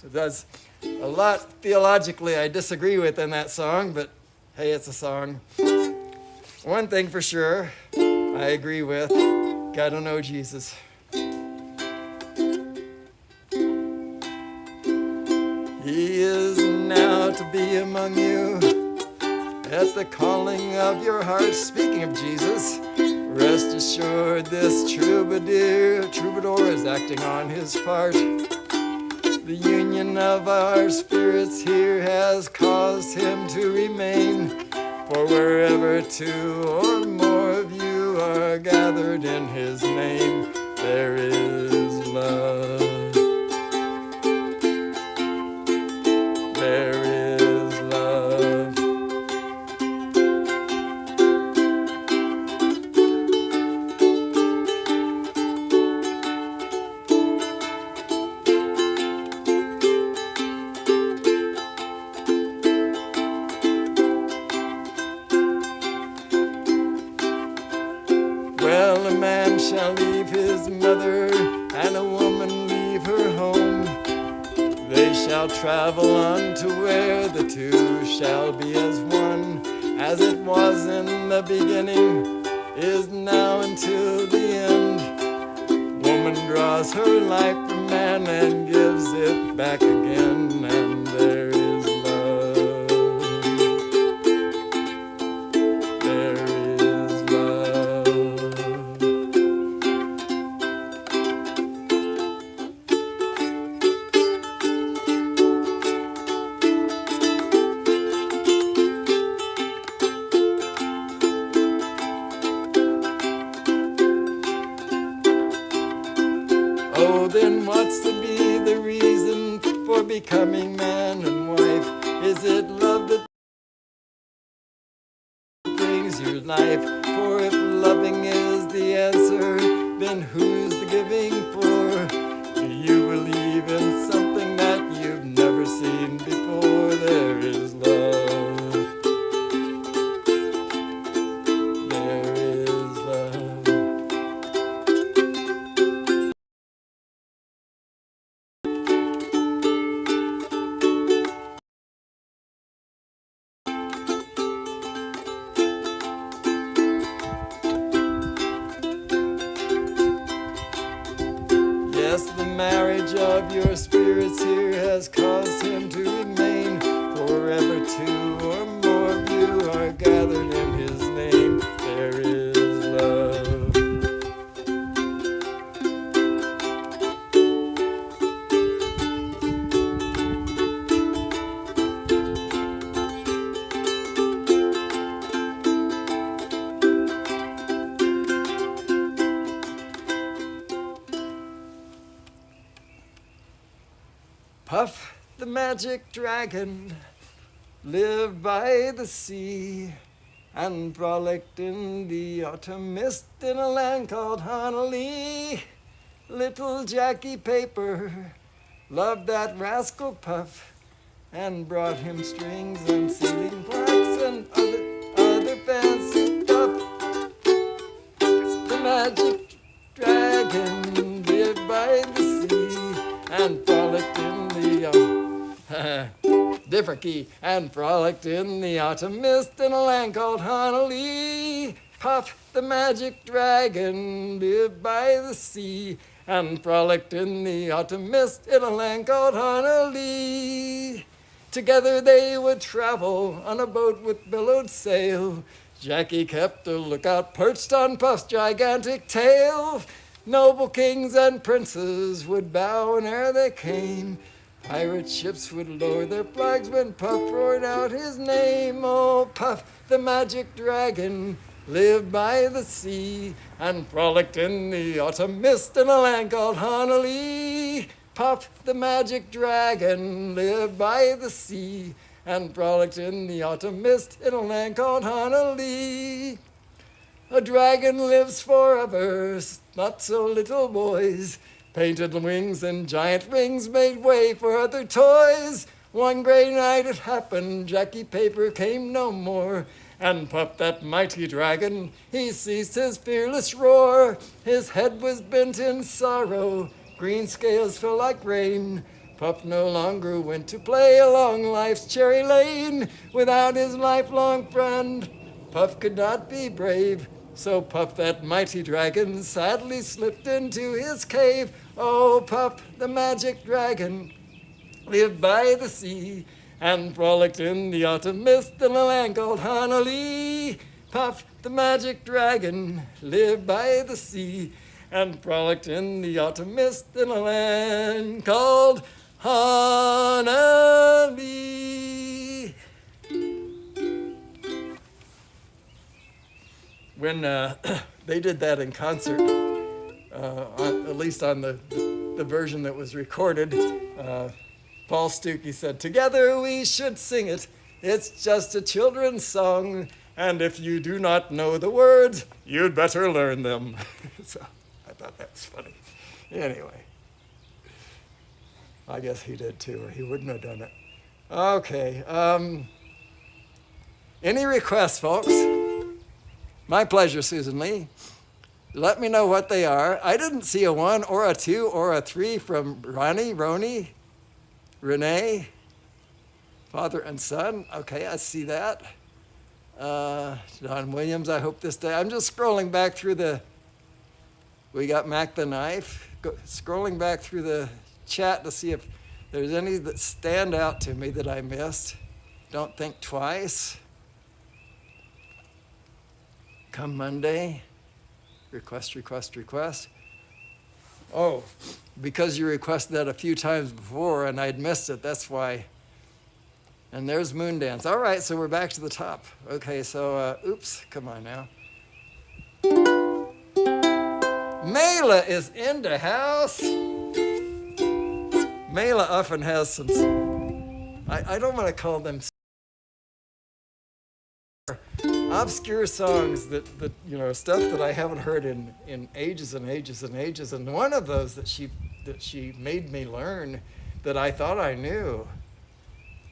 So that's a lot theologically I disagree with in that song, but hey, it's a song. One thing for sure, I agree with. Gotta know Jesus. He is now to be among you at the calling of your heart. Speaking of Jesus, rest assured this troubadour is acting on his part. The union of our spirits here has caused him to remain. For wherever two or more of you are gathered in his name, there is love. There is love. Well, a man shall leave his mother, and a woman leave her home. They shall travel on to where the two shall be as one. As it was in the beginning, is now until the end. Woman draws her life from man and gives it back again, and there is love. There is love. Oh, then what's to be the reason for becoming man and wife? Is it love that brings you life? For if loving is the answer, then who's the giving for? Do you believe in something that you've never seen before? There is love. There is love. Yes, the marriage of your spirits here has caused him to remain. Forever two or more of you are gathered in his name. There is love. Puff the magic dragon lived by the sea and frolicked in the autumn mist in a land called Honolulu. Little Jackie Paper loved that rascal Puff and brought him strings and sealing plaques and other fancy stuff. The magic dragon lived by the sea and frolicked in different key, and frolicked in the autumn mist in a land called Honolulu. Puff the magic dragon lived by the sea and frolicked in the autumn mist in a land called Honolulu. Together they would travel on a boat with billowed sail. Jackie kept a lookout perched on Puff's gigantic tail. Noble kings and princes would bow whene'er they came. Pirate ships would lower their flags when Puff roared out his name. Oh, Puff the magic dragon lived by the sea and frolicked in the autumn mist in a land called Honolulu. Puff the magic dragon lived by the sea and frolicked in the autumn mist in a land called Honolulu. A dragon lives forever, not so little boys. Painted wings and giant rings made way for other toys. One gray night it happened, Jackie Paper came no more. And Puff, that mighty dragon, he ceased his fearless roar. His head was bent in sorrow, green scales fell like rain. Puff no longer went to play along life's cherry lane. Without his lifelong friend, Puff could not be brave. So Puff, that mighty dragon, sadly slipped into his cave. Oh, Puff, the magic dragon, lived by the sea and frolicked in the autumn mist in a land called Honolulu. Puff, the magic dragon, lived by the sea and frolicked in the autumn mist in a land called Honolulu. When they did that in concert, at least on the version that was recorded, Paul Stuckey said, "Together we should sing it. It's just a children's song, and if you do not know the words, you'd better learn them." So I thought that was funny. Anyway, I guess he did too, or he wouldn't have done it. Okay. Any requests, folks? My pleasure, Susan Lee. Let me know what they are. I didn't see a 1 or a 2 or a 3 from Roni, Renee, father and son. Okay, I see that. Don Williams, I hope this day. I'm just scrolling back through we got Mac the Knife, scrolling back through the chat to see if there's any that stand out to me that I missed. Don't think twice. Come Monday, request. Oh, because you requested that a few times before and I'd missed it, that's why. And there's Moon Dance. All right, so we're back to the top. Okay, so, oops, come on now. Mela is in the house. Mela often has some, I don't want to call them obscure songs that stuff that I haven't heard in ages and ages and ages. And one of those that she made me learn that I thought I knew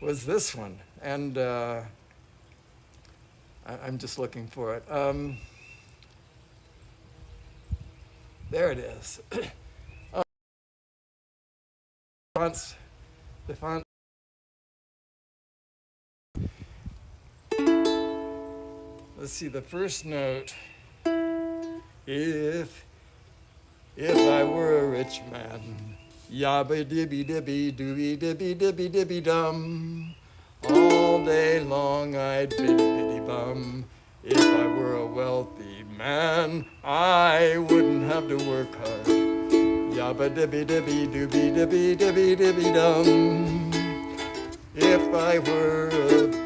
was this one. And I'm just looking for it. There it is. The font. Let's see, the first note. If I were a rich man, yabba dibby dibby dooby dibby dibby dibby dum, all day long I'd biddy biddy bum. If I were a wealthy man, I wouldn't have to work hard. Yabba dibby dibby dooby dibby dibby dibby dum. If I were a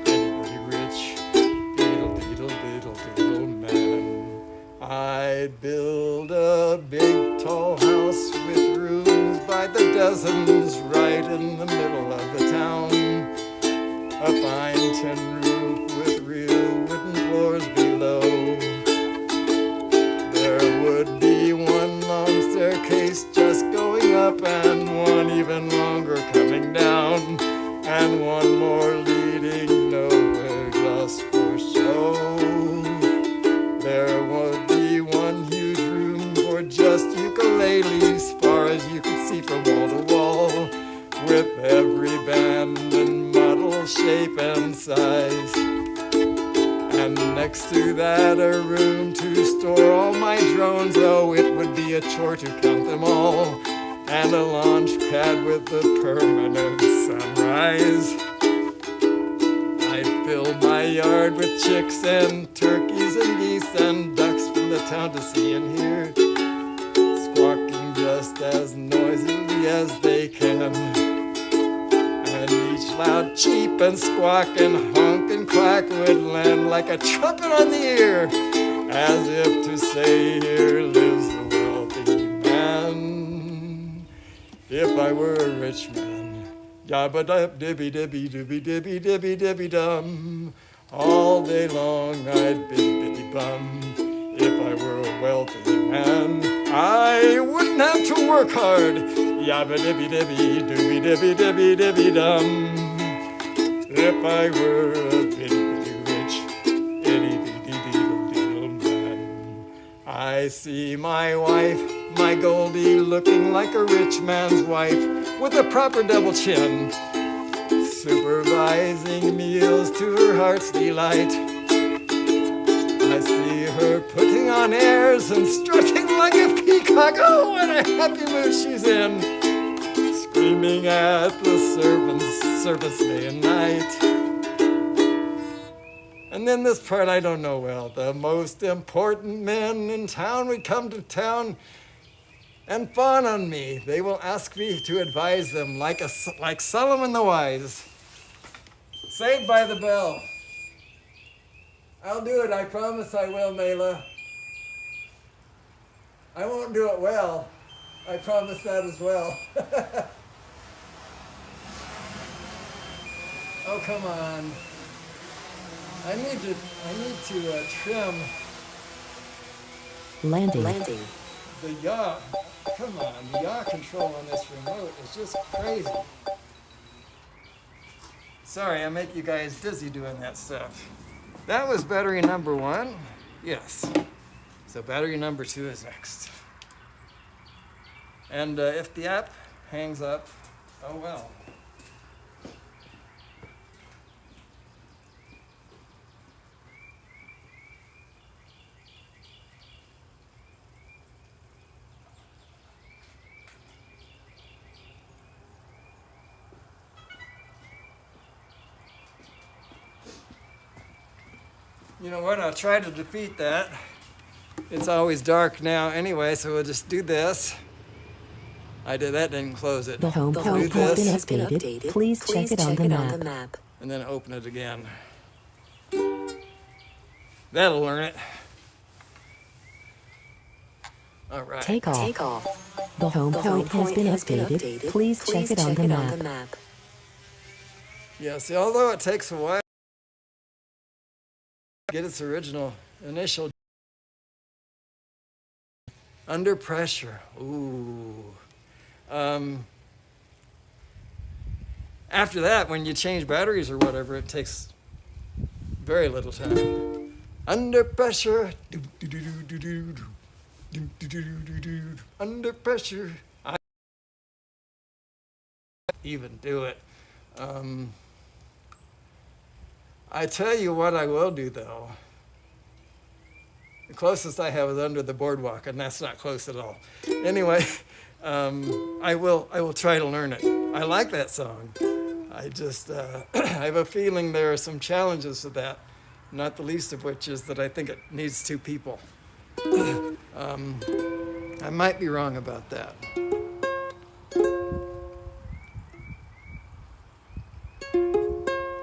I'd build a big tall house with rooms by the dozens right in the middle of the town. A fine tin roof with real wooden floors below. There would be one long staircase just going up and one even longer coming down, and one more leading nowhere just for show. There would be one huge room for just ukuleles, far as you could see from wall to wall, with every band and model, shape and size. And next to that a room to store all my drones. Oh, it would be a chore to count them all. And a launch pad with a permanent sunrise. I'd fill my yard with chicks and turkeys and geese and ducks from the town to see and hear, squawking just as noisily as they can. And each loud cheep and squawk and honk and quack would land like a trumpet on the ear, as if to say, here lives the wealthy man. If I were a rich man, yabba dub dibby dibby dooby dibby dibby dibby dum, all day long I'd biddy biddy bum. If I were a wealthy man, I wouldn't have to work hard. Yabba dibby dibby dooby dibby dibby dibby dum. If I were a bitty bitty rich, itty bitty diddle diddle man. I see my wife, my Goldie, looking like a rich man's wife, with a proper double chin, supervising meals to her heart's delight. I see her her putting on airs and strutting like a peacock. Oh, what a happy mood she's in. Screaming at the servants day and night. And then this part I don't know well. The most important men in town would come to town and fawn on me. They will ask me to advise them like Solomon the Wise. Saved by the Bell. I'll do it, I promise I will, Layla. I won't do it well. I promise that as well. Oh, come on. I need to trim Landing. the yaw. Come on, the yaw control on this remote is just crazy. Sorry, I make you guys dizzy doing that stuff. That was battery number 1. Yes. So battery number 2 is next. And if the app hangs up, oh well. You know what? I'll try to defeat that. It's always dark now anyway, so we'll just do this. I did that, didn't close it. The home Do page has been this, updated. Please check it on the map. and then open it again. That'll learn it. All right. Take off. The home point has been updated. Please check it on the map. Yeah, see, although it takes a while to get its original initial under pressure. Ooh. After that, when you change batteries or whatever, it takes very little time. Under pressure. Under pressure. I even do it. I tell you what I will do though. The closest I have is Under the Boardwalk, and that's not close at all. Anyway, I will try to learn it. I like that song. I just I have a feeling there are some challenges to that, not the least of which is that I think it needs 2 people. I might be wrong about that.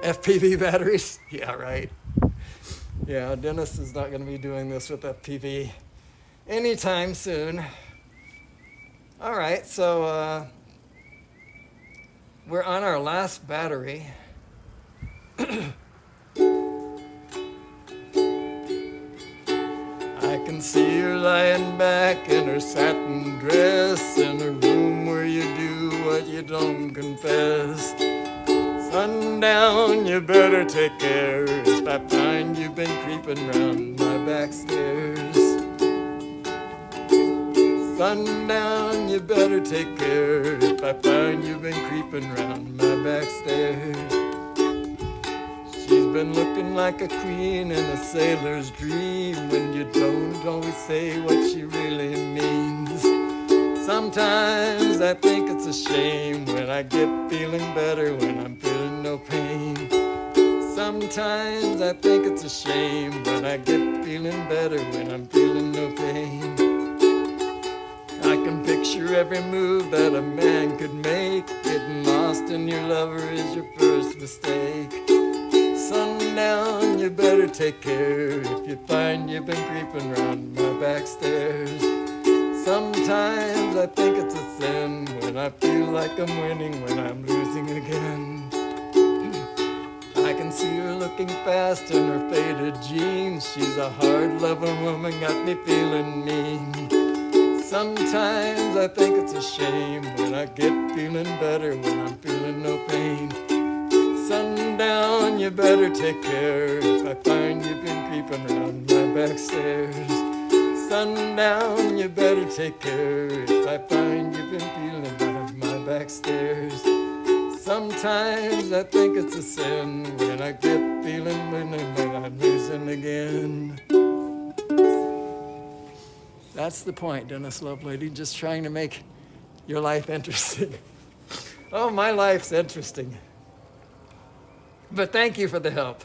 FPV batteries? Yeah, right. Yeah, Dennis is not going to be doing this with FPV anytime soon. All right, so we're on our last battery. I can see her lying back in her satin dress in a room where you do what you don't confess. Sundown, you better take care if I find you've been creeping round my back stairs. Sundown, you better take care if I find you've been creeping round my back stairs. She's been looking like a queen in a sailor's dream when you don't always say what she really means. Sometimes I think it's a shame when I get feeling better when I'm feeling no pain. Sometimes I think it's a shame when I get feeling better when I'm feeling no pain. I can picture every move that a man could make. Getting lost in your lover is your first mistake. Sundown, you better take care if you find you've been creeping round my back stairs. Sometimes I think it's a sin when I feel like I'm winning when I'm losing again. I can see her looking fast in her faded jeans. She's a hard-loving woman, got me feeling mean. Sometimes I think it's a shame when I get feeling better when I'm feeling no pain. Sundown, you better take care if I find you've been creeping around my back stairs. Sundown, you better take care if I find you've been feeling around my back stairs. Sometimes I think it's a sin when I get feeling winning when I'm losing again. That's the point, Dennis Lovelady, just trying to make your life interesting. Oh, my life's interesting. But thank you for the help.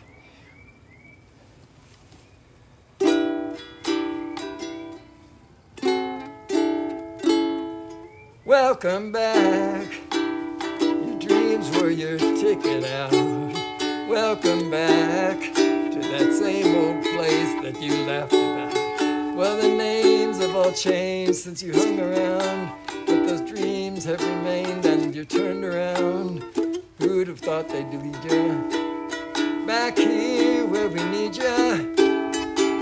Welcome back. Your dreams were your ticket out. Welcome back to that same old place that you laughed about. Well, the names have all changed since you hung around, but those dreams have remained and you're turned around. Who'd have thought they'd lead you back here where we need you?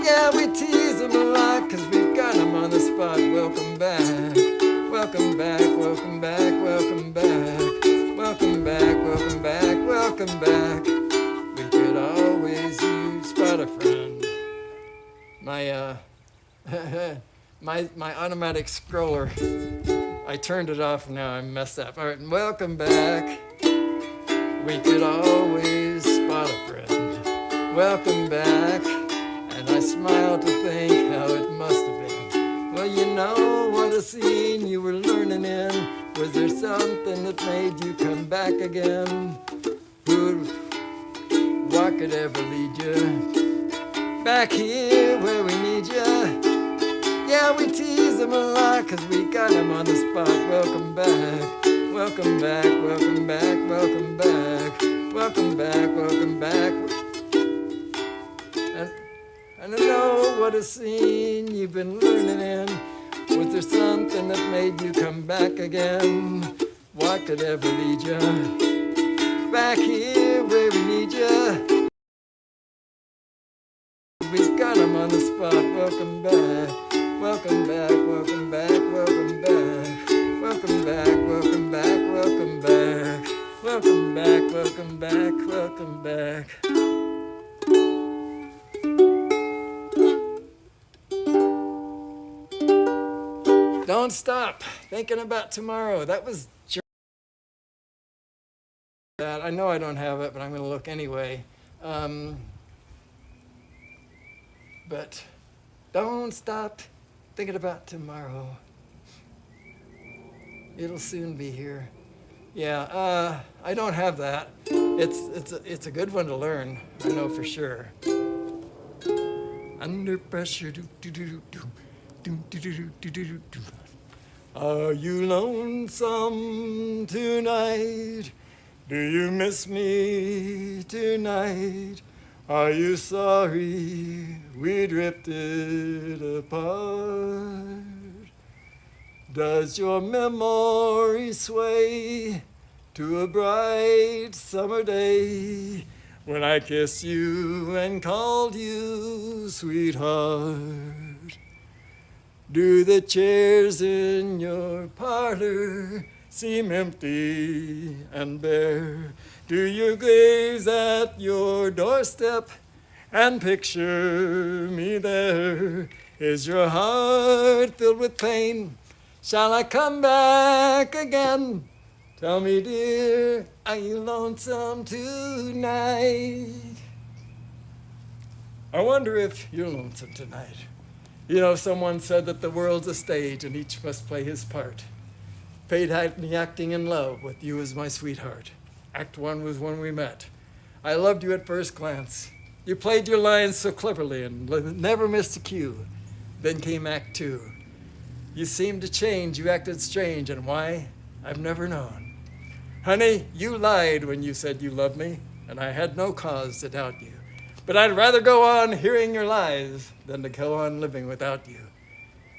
Yeah, we tease them a lot cause we've got them on the spot. Welcome back, welcome back, welcome back, welcome back, welcome back, welcome back, welcome back. We could always use spot a friend. My automatic scroller, I turned it off, now I'm messed up. All right, welcome back. We could always spot a friend. Welcome back. And I smile to think how it must have been. Well, you know what a scene you were learning in. Was there something that made you come back again? What could ever lead you back here where we need you? Yeah, we tease them a lot cause we got them on the spot. Welcome back, welcome back, welcome back, welcome back, welcome back, welcome back. And I know what a scene you've been learning in. Was there something that made you come back again? What could ever lead you back here where we need you? We've got them on the spot. Welcome back, welcome back, welcome back, welcome back, welcome back, welcome back, welcome back, welcome back, welcome back, welcome back. Don't stop thinking about tomorrow. That was that. I know I don't have it, but I'm going to look anyway. But don't stop thinking about tomorrow. It'll soon be here. Yeah, I don't have that. It's a good one to learn. I know for sure. Under pressure. Are you lonesome tonight? Do you miss me tonight? Are you sorry we drifted apart? Does your memory sway to a bright summer day when I kissed you and called you sweetheart? Do the chairs in your parlor seem empty and bare? Do you gaze at your doorstep and picture me there? Is your heart filled with pain? Shall I come back again? Tell me, dear, are you lonesome tonight? I wonder if you're lonesome tonight. You know, someone said that the world's a stage and each must play his part. Fate had me acting in love with you as my sweetheart. Act 1 was when we met. I loved you at first glance. You played your lines so cleverly and never missed a cue. Then came Act 2. You seemed to change, you acted strange, and why? I've never known. Honey, you lied when you said you loved me, and I had no cause to doubt you. But I'd rather go on hearing your lies than to go on living without you.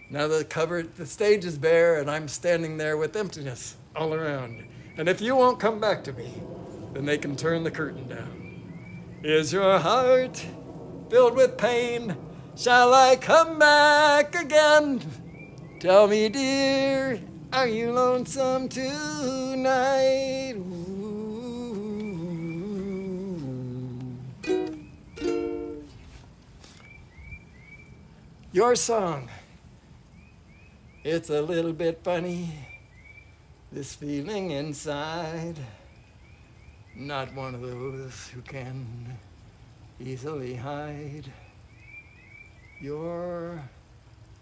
Now the stage is bare, and I'm standing there with emptiness all around. And if you won't come back to me, then they can turn the curtain down. Is your heart filled with pain? Shall I come back again? Tell me, dear, are you lonesome tonight? Your song. It's a little bit funny, this feeling inside. Not one of those who can easily hide. You're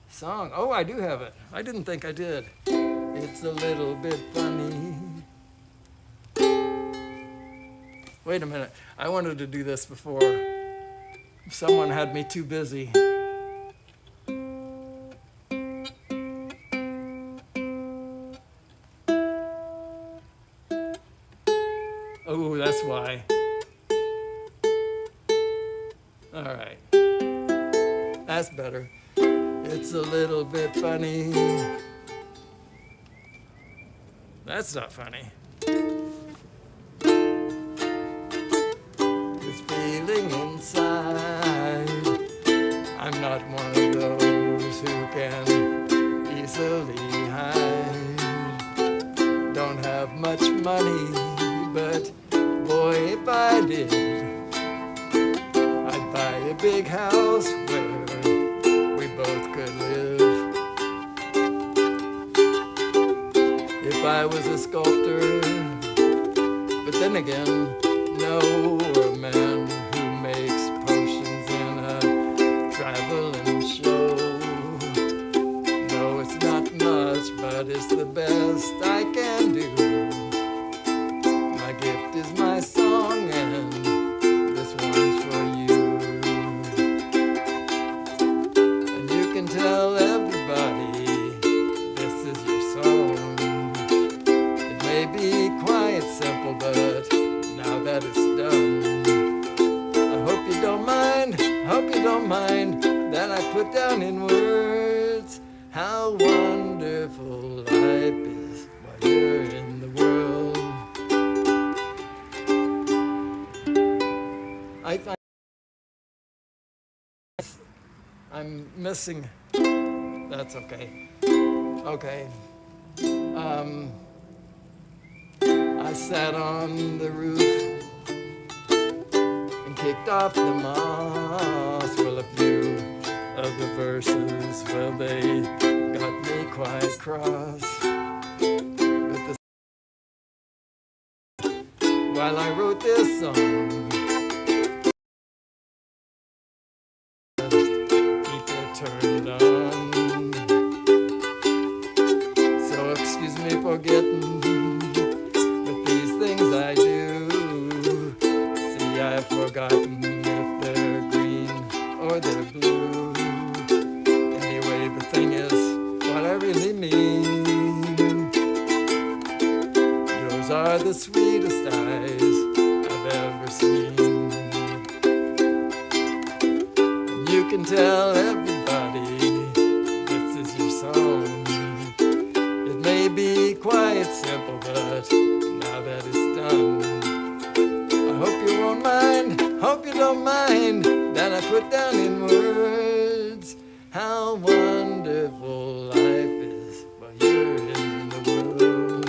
song. Oh, I do have it. I didn't think I did. It's a little bit funny. Wait a minute. I wanted to do this before. Someone had me too busy. Oh, that's why. All right. That's better. It's a little bit funny. That's not funny. This feeling inside. I'm not one of those who can easily hide. Don't have much money, but boy, if I did, I'd buy a big house where we both could live. If I was a sculptor, but then again, no, or a man who makes potions in a traveling show. No, it's not much, but it's the best I can do. My gift is my song, and this one's for you. And you can tell everybody this is your song. It may be quite simple, but now that it's done, I hope you don't mind that I put down in words how wonderful life is while you're in the world. I'm missing. That's okay. Okay. I sat on the roof and kicked off the moss. Well, a few of the verses, well, they got me quite cross. But while I wrote this song, keep it turned on. So excuse me for getting with these things I do. See, I've forgotten if they're green or they're blue. Anyway, the thing is, what I really mean, yours are the sweetest eyes I've ever seen. And you can tell everybody this is your song. It may be quite simple, but now that it's done, I hope you won't mind, hope you don't mind that I put down in words how wonderful life is while you're in the world.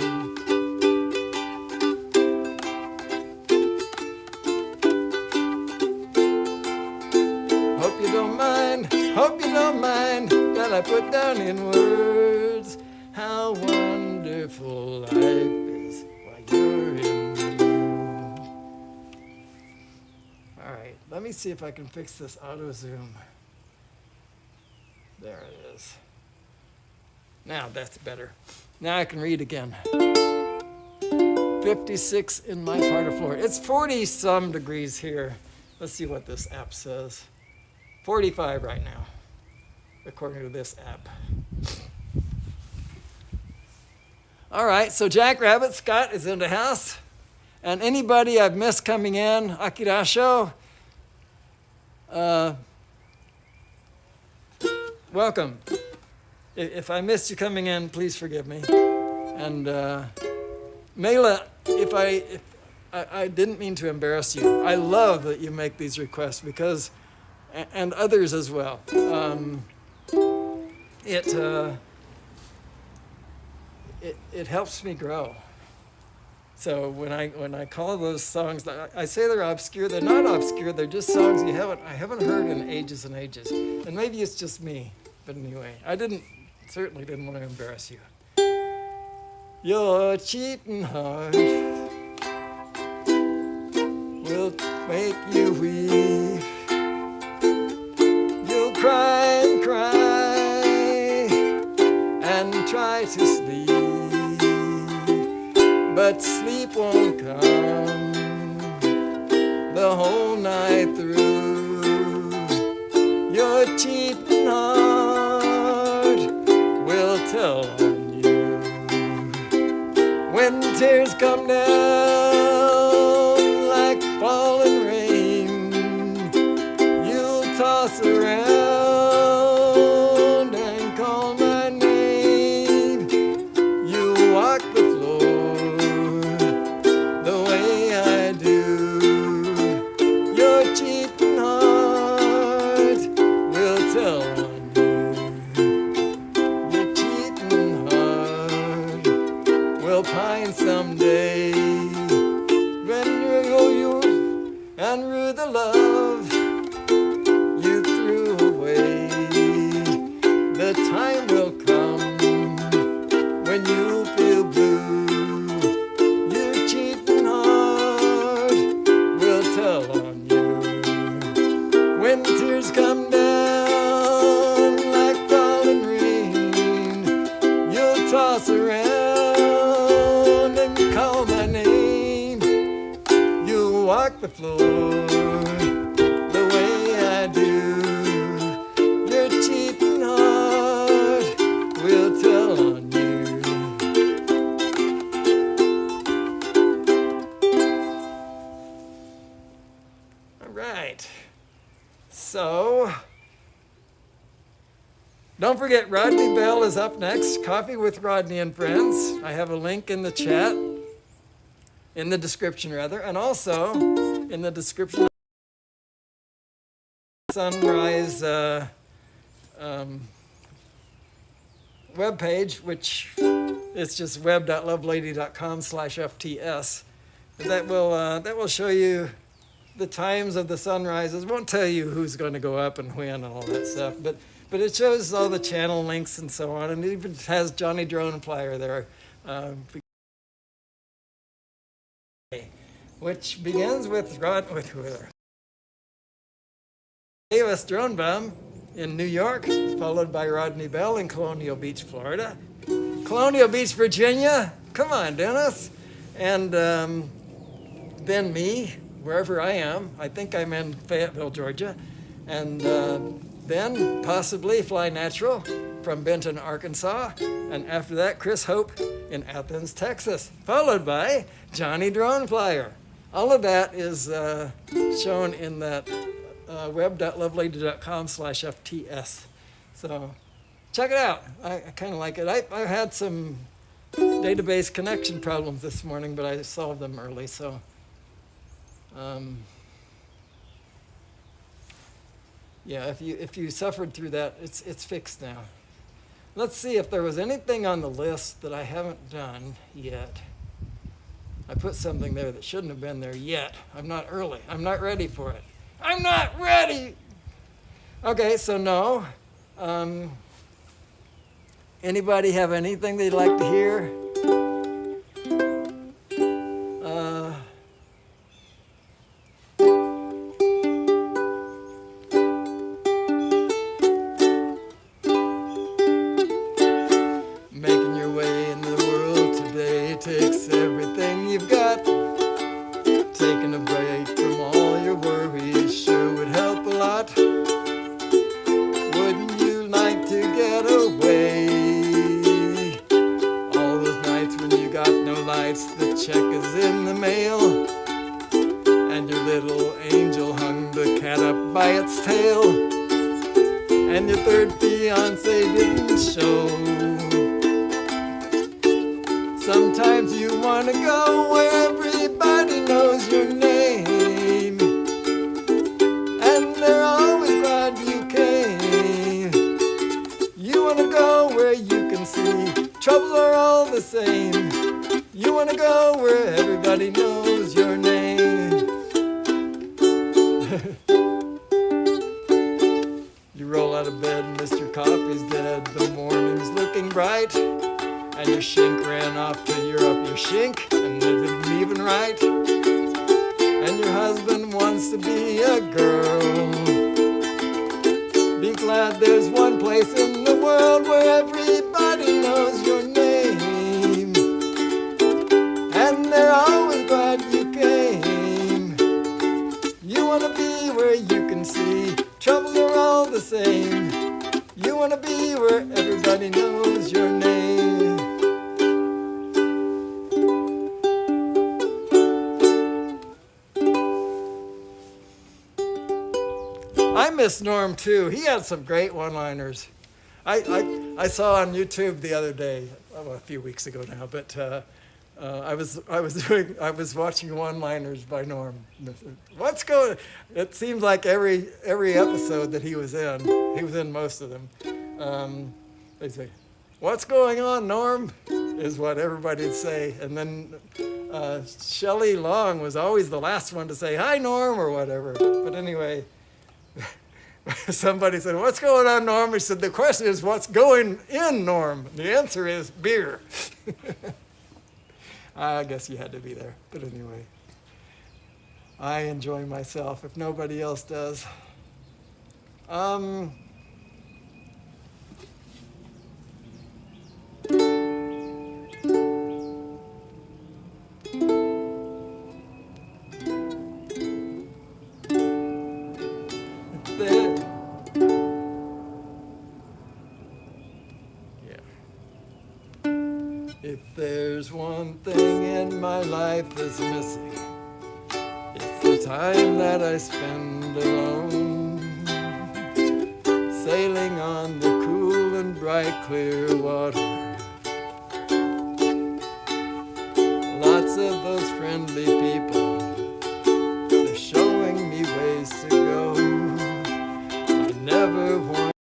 Hope you don't mind that I put down in words how wonderful life is while you're in the world. All right, let me see if I can fix this auto zoom. There it is. Now that's better. Now I can read again. 56 in my part of Florida. It's 40 some degrees here. Let's see what this app says. 45 right now, according to this app. All right, so Jackrabbit Scott is in the house. And anybody I've missed coming in, Akirasho, welcome. If I missed you coming in, please forgive me. And Mela, if I didn't mean to embarrass you. I love that you make these requests because, and others as well. It helps me grow. So when I call those songs, I say they're obscure. They're not obscure. They're just songs I haven't heard in ages and ages. And maybe it's just me. But anyway, I certainly didn't want to embarrass you. Your cheating heart will make you weep. You'll cry and cry try to sleep, but sleep won't come the whole night through. Your cheating heart will tell on you when tears come down like falling rain. You'll toss around and call my name. You walk the floor the way I do. Your cheating heart will tell on you. Your cheating heart will pine someday when you and rue the love you threw away. The time will come when you feel blue. Your cheating heart will tell on you when tears come down like falling rain. You'll toss around and call my name. You'll walk the floor the way I do. Your cheating heart will tell on you. All right. So, don't forget, Rodney Bell is up next. Coffee with Rodney and Friends. I have a link in the chat, in the description rather, and also in the description of the Sunrise webpage, which is just web.lovelady.com/FTS. That will show you the times of the sunrises. Won't tell you who's going to go up and when and all that stuff, but it shows all the channel links and so on, and it even has Johnny Drone Flyer there, which begins with Davis Drone Bomb in New York, followed by Rodney Bell in Colonial Beach, Florida. Colonial Beach, Virginia. Come on, Dennis. And then me, wherever I am. I think I'm in Fayetteville, Georgia. And then possibly Fly Natural from Benton, Arkansas. And after that, Chris Hope in Athens, Texas, followed by Johnny Drone Flyer. All of that is shown in that web.lovelady.com/FTS. So check it out. I kind of like it. I had some database connection problems this morning, but I solved them early. So yeah, if you suffered through that, it's fixed now. Let's see if there was anything on the list that I haven't done yet. I put something there that shouldn't have been there yet. I'm not early. I'm not ready for it. I'm not ready. Okay, so no. Anybody have anything they'd like to hear? Making your way in the world today takes everything you've got. Taking a break from all your worries sure would help a lot. Wouldn't you like to get away? All those nights when you got no lights, the check is in the mail, and your little angel hung the cat up by its tail, and your third fiance didn't show. Sometimes you want to go where everybody knows your name, and they're always glad you came. You want to go where you can see troubles are all the same. You want to go where everybody knows your name. You roll out of bed and Mr. Coffee's dead. The morning's looking bright, and your shink ran off to Europe. Your shink, and it didn't even right. And your husband wants to be a girl. Be glad there's one place in the world where everybody knows name. You want to be where everybody knows your name. I miss Norm too. He had some great one-liners. I saw on YouTube the other day, well, a few weeks ago now, but I was watching one-liners by Norm. What's going? It seems like every episode that he was in most of them. They say, "What's going on, Norm?" is what everybody'd say, and then Shelley Long was always the last one to say, "Hi, Norm," or whatever. But anyway. Somebody said, "What's going on, Norm?" He said, "The question is, what's going in, Norm?" The answer is beer. I guess you had to be there. But anyway, I enjoy myself if nobody else does. If there's one thing in my life that's missing, it's the time that I spend alone, sailing on the cool and bright clear water. Lots of those friendly people, they're showing me ways to go. I never want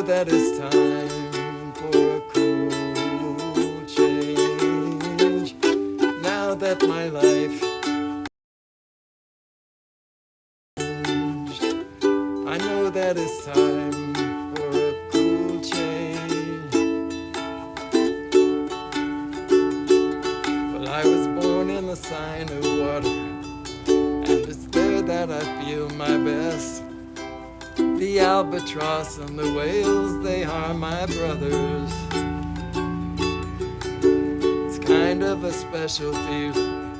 that it's time for a cool change. Now that my life changed, I know that it's time for a cool change. Well, I was born in the sign of water, and it's there that I feel my best. The albatross and the whales, they are my brothers. It's kind of a special feeling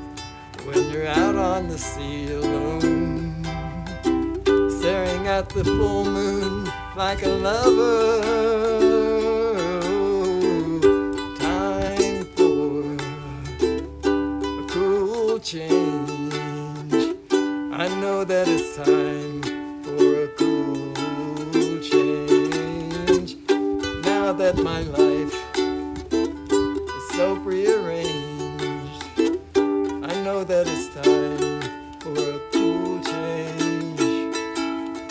when you're out on the sea alone, staring at the full moon like a lover. Time for a cool change. I know that it's time for a cool change. Now that my life is so prearranged, I know that it's time for a cool change.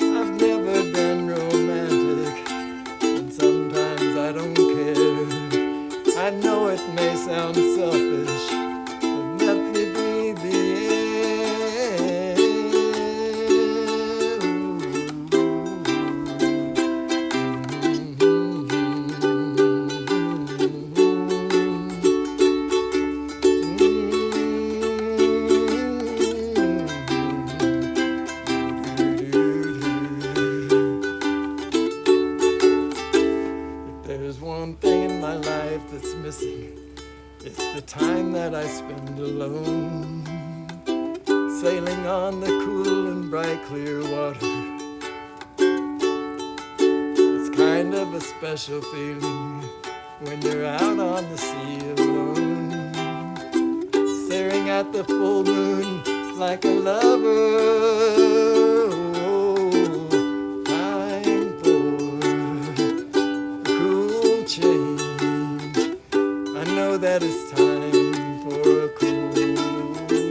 I've never been romantic, and sometimes I don't care. I know it may sound selfish, but let me breathe the air. It's the time that I spend alone, sailing on the cool and bright clear water. It's kind of a special feeling when you're out on the sea alone, staring at the full moon like a lover. Time for a cool change. I know that it's time for a cool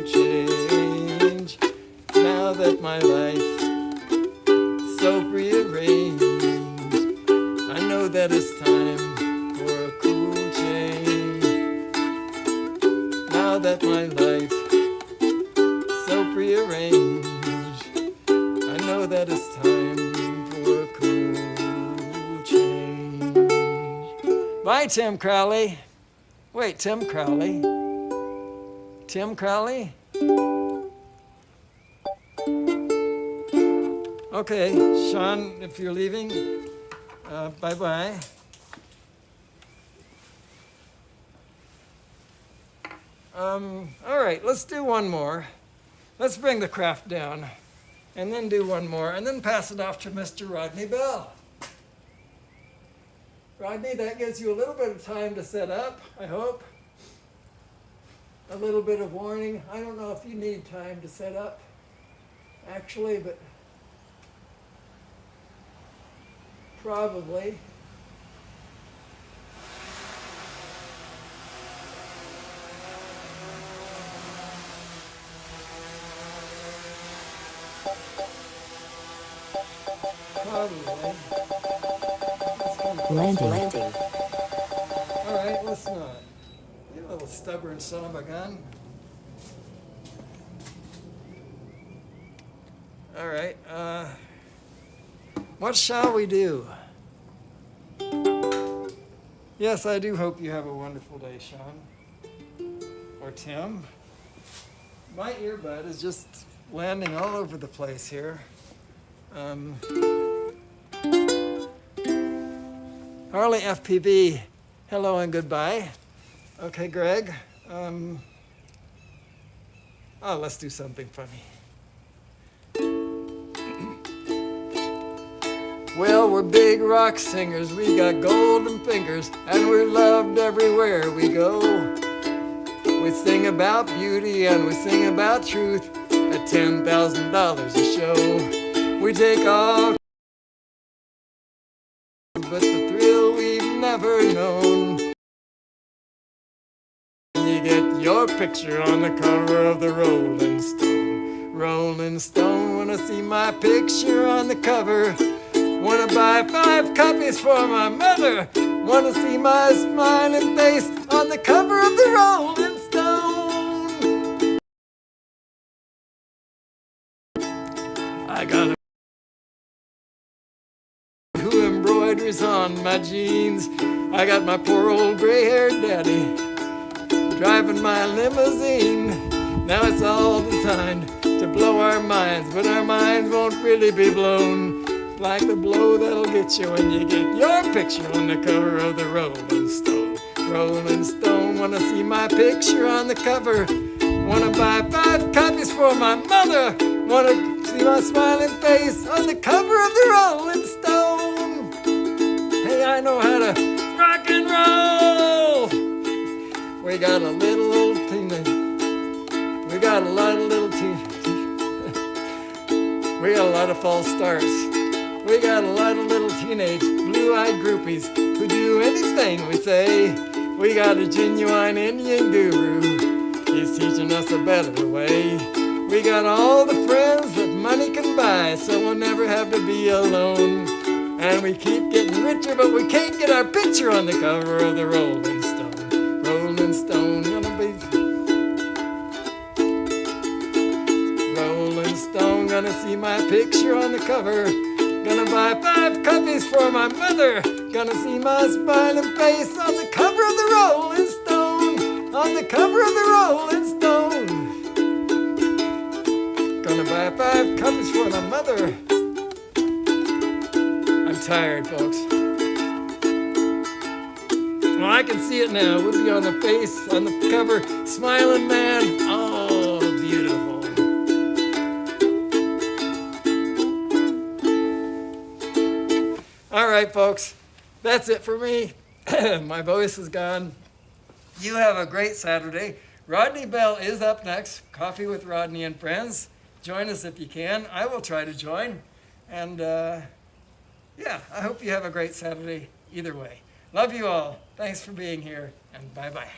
change. Now that my life is so prearranged, I know that it's time for a cool change. Now that my life is so prearranged, I know that it's time for a cool change. Bye, Tim Crowley. Wait, Tim Crowley? Tim Crowley? Okay, Sean, if you're leaving, bye-bye. All right, let's do one more. Let's bring the craft down and then do one more and then pass it off to Mr. Rodney Bell. Rodney, that gives you a little bit of time to set up, I hope. A little bit of warning. I don't know if you need time to set up, actually, but probably. Probably. Landing. All right, let's not. You little stubborn son of a gun. All right, what shall we do? Yes, I do hope you have a wonderful day, Sean. Or Tim. My earbud is just landing all over the place here. Harley FPB, hello and goodbye. Okay, Greg. Let's do something funny. Well, we're big rock singers, we got golden fingers, and we're loved everywhere we go. We sing about beauty and we sing about truth at $10,000 a show. We take off, but the thrill we've never known. You get your picture on the cover of the Rolling Stone. Rolling Stone, wanna see my picture on the cover. Wanna buy 5 copies for my mother. Wanna see my smiling face on the cover of the Rolling Stone. I got a who embroiders on my jeans. I got my poor old gray-haired daddy driving my limousine. Now it's all designed to blow our minds, but our minds won't really be blown. Like the blow that'll get you when you get your picture on the cover of the Rolling Stone. Rolling Stone, wanna see my picture on the cover. Wanna buy 5 copies for my mother. Wanna see my smiling face on the cover of the Rolling Stone. Hey, I know how to rock and roll. We got a little old teenage. We got a lot of little we got a lot of false starts. We got a lot of little teenage blue-eyed groupies who do anything we say. We got a genuine Indian guru. He's teaching us a better way. We got all the friends that money can buy, so we'll never have to be alone. And we keep getting richer, but we can't get our picture on the cover of the Rolling Stone. Rolling Stone, gonna be Rolling Stone, gonna see my picture on the cover. Gonna buy 5 copies for my mother. Gonna see my smiling face on the cover of the Rolling Stone. On the cover of the Rolling Stone. Gonna buy 5 copies for my mother. I'm tired, folks. Well, I can see it now. We'll be on the face, on the cover, smiling man. Oh, beautiful. All right, folks, that's it for me. My voice is gone. You have a great Saturday. Rodney Bell is up next. Coffee with Rodney and Friends. Join us if you can. I will try to join. And yeah, I hope you have a great Saturday either way. Love you all. Thanks for being here, and bye-bye.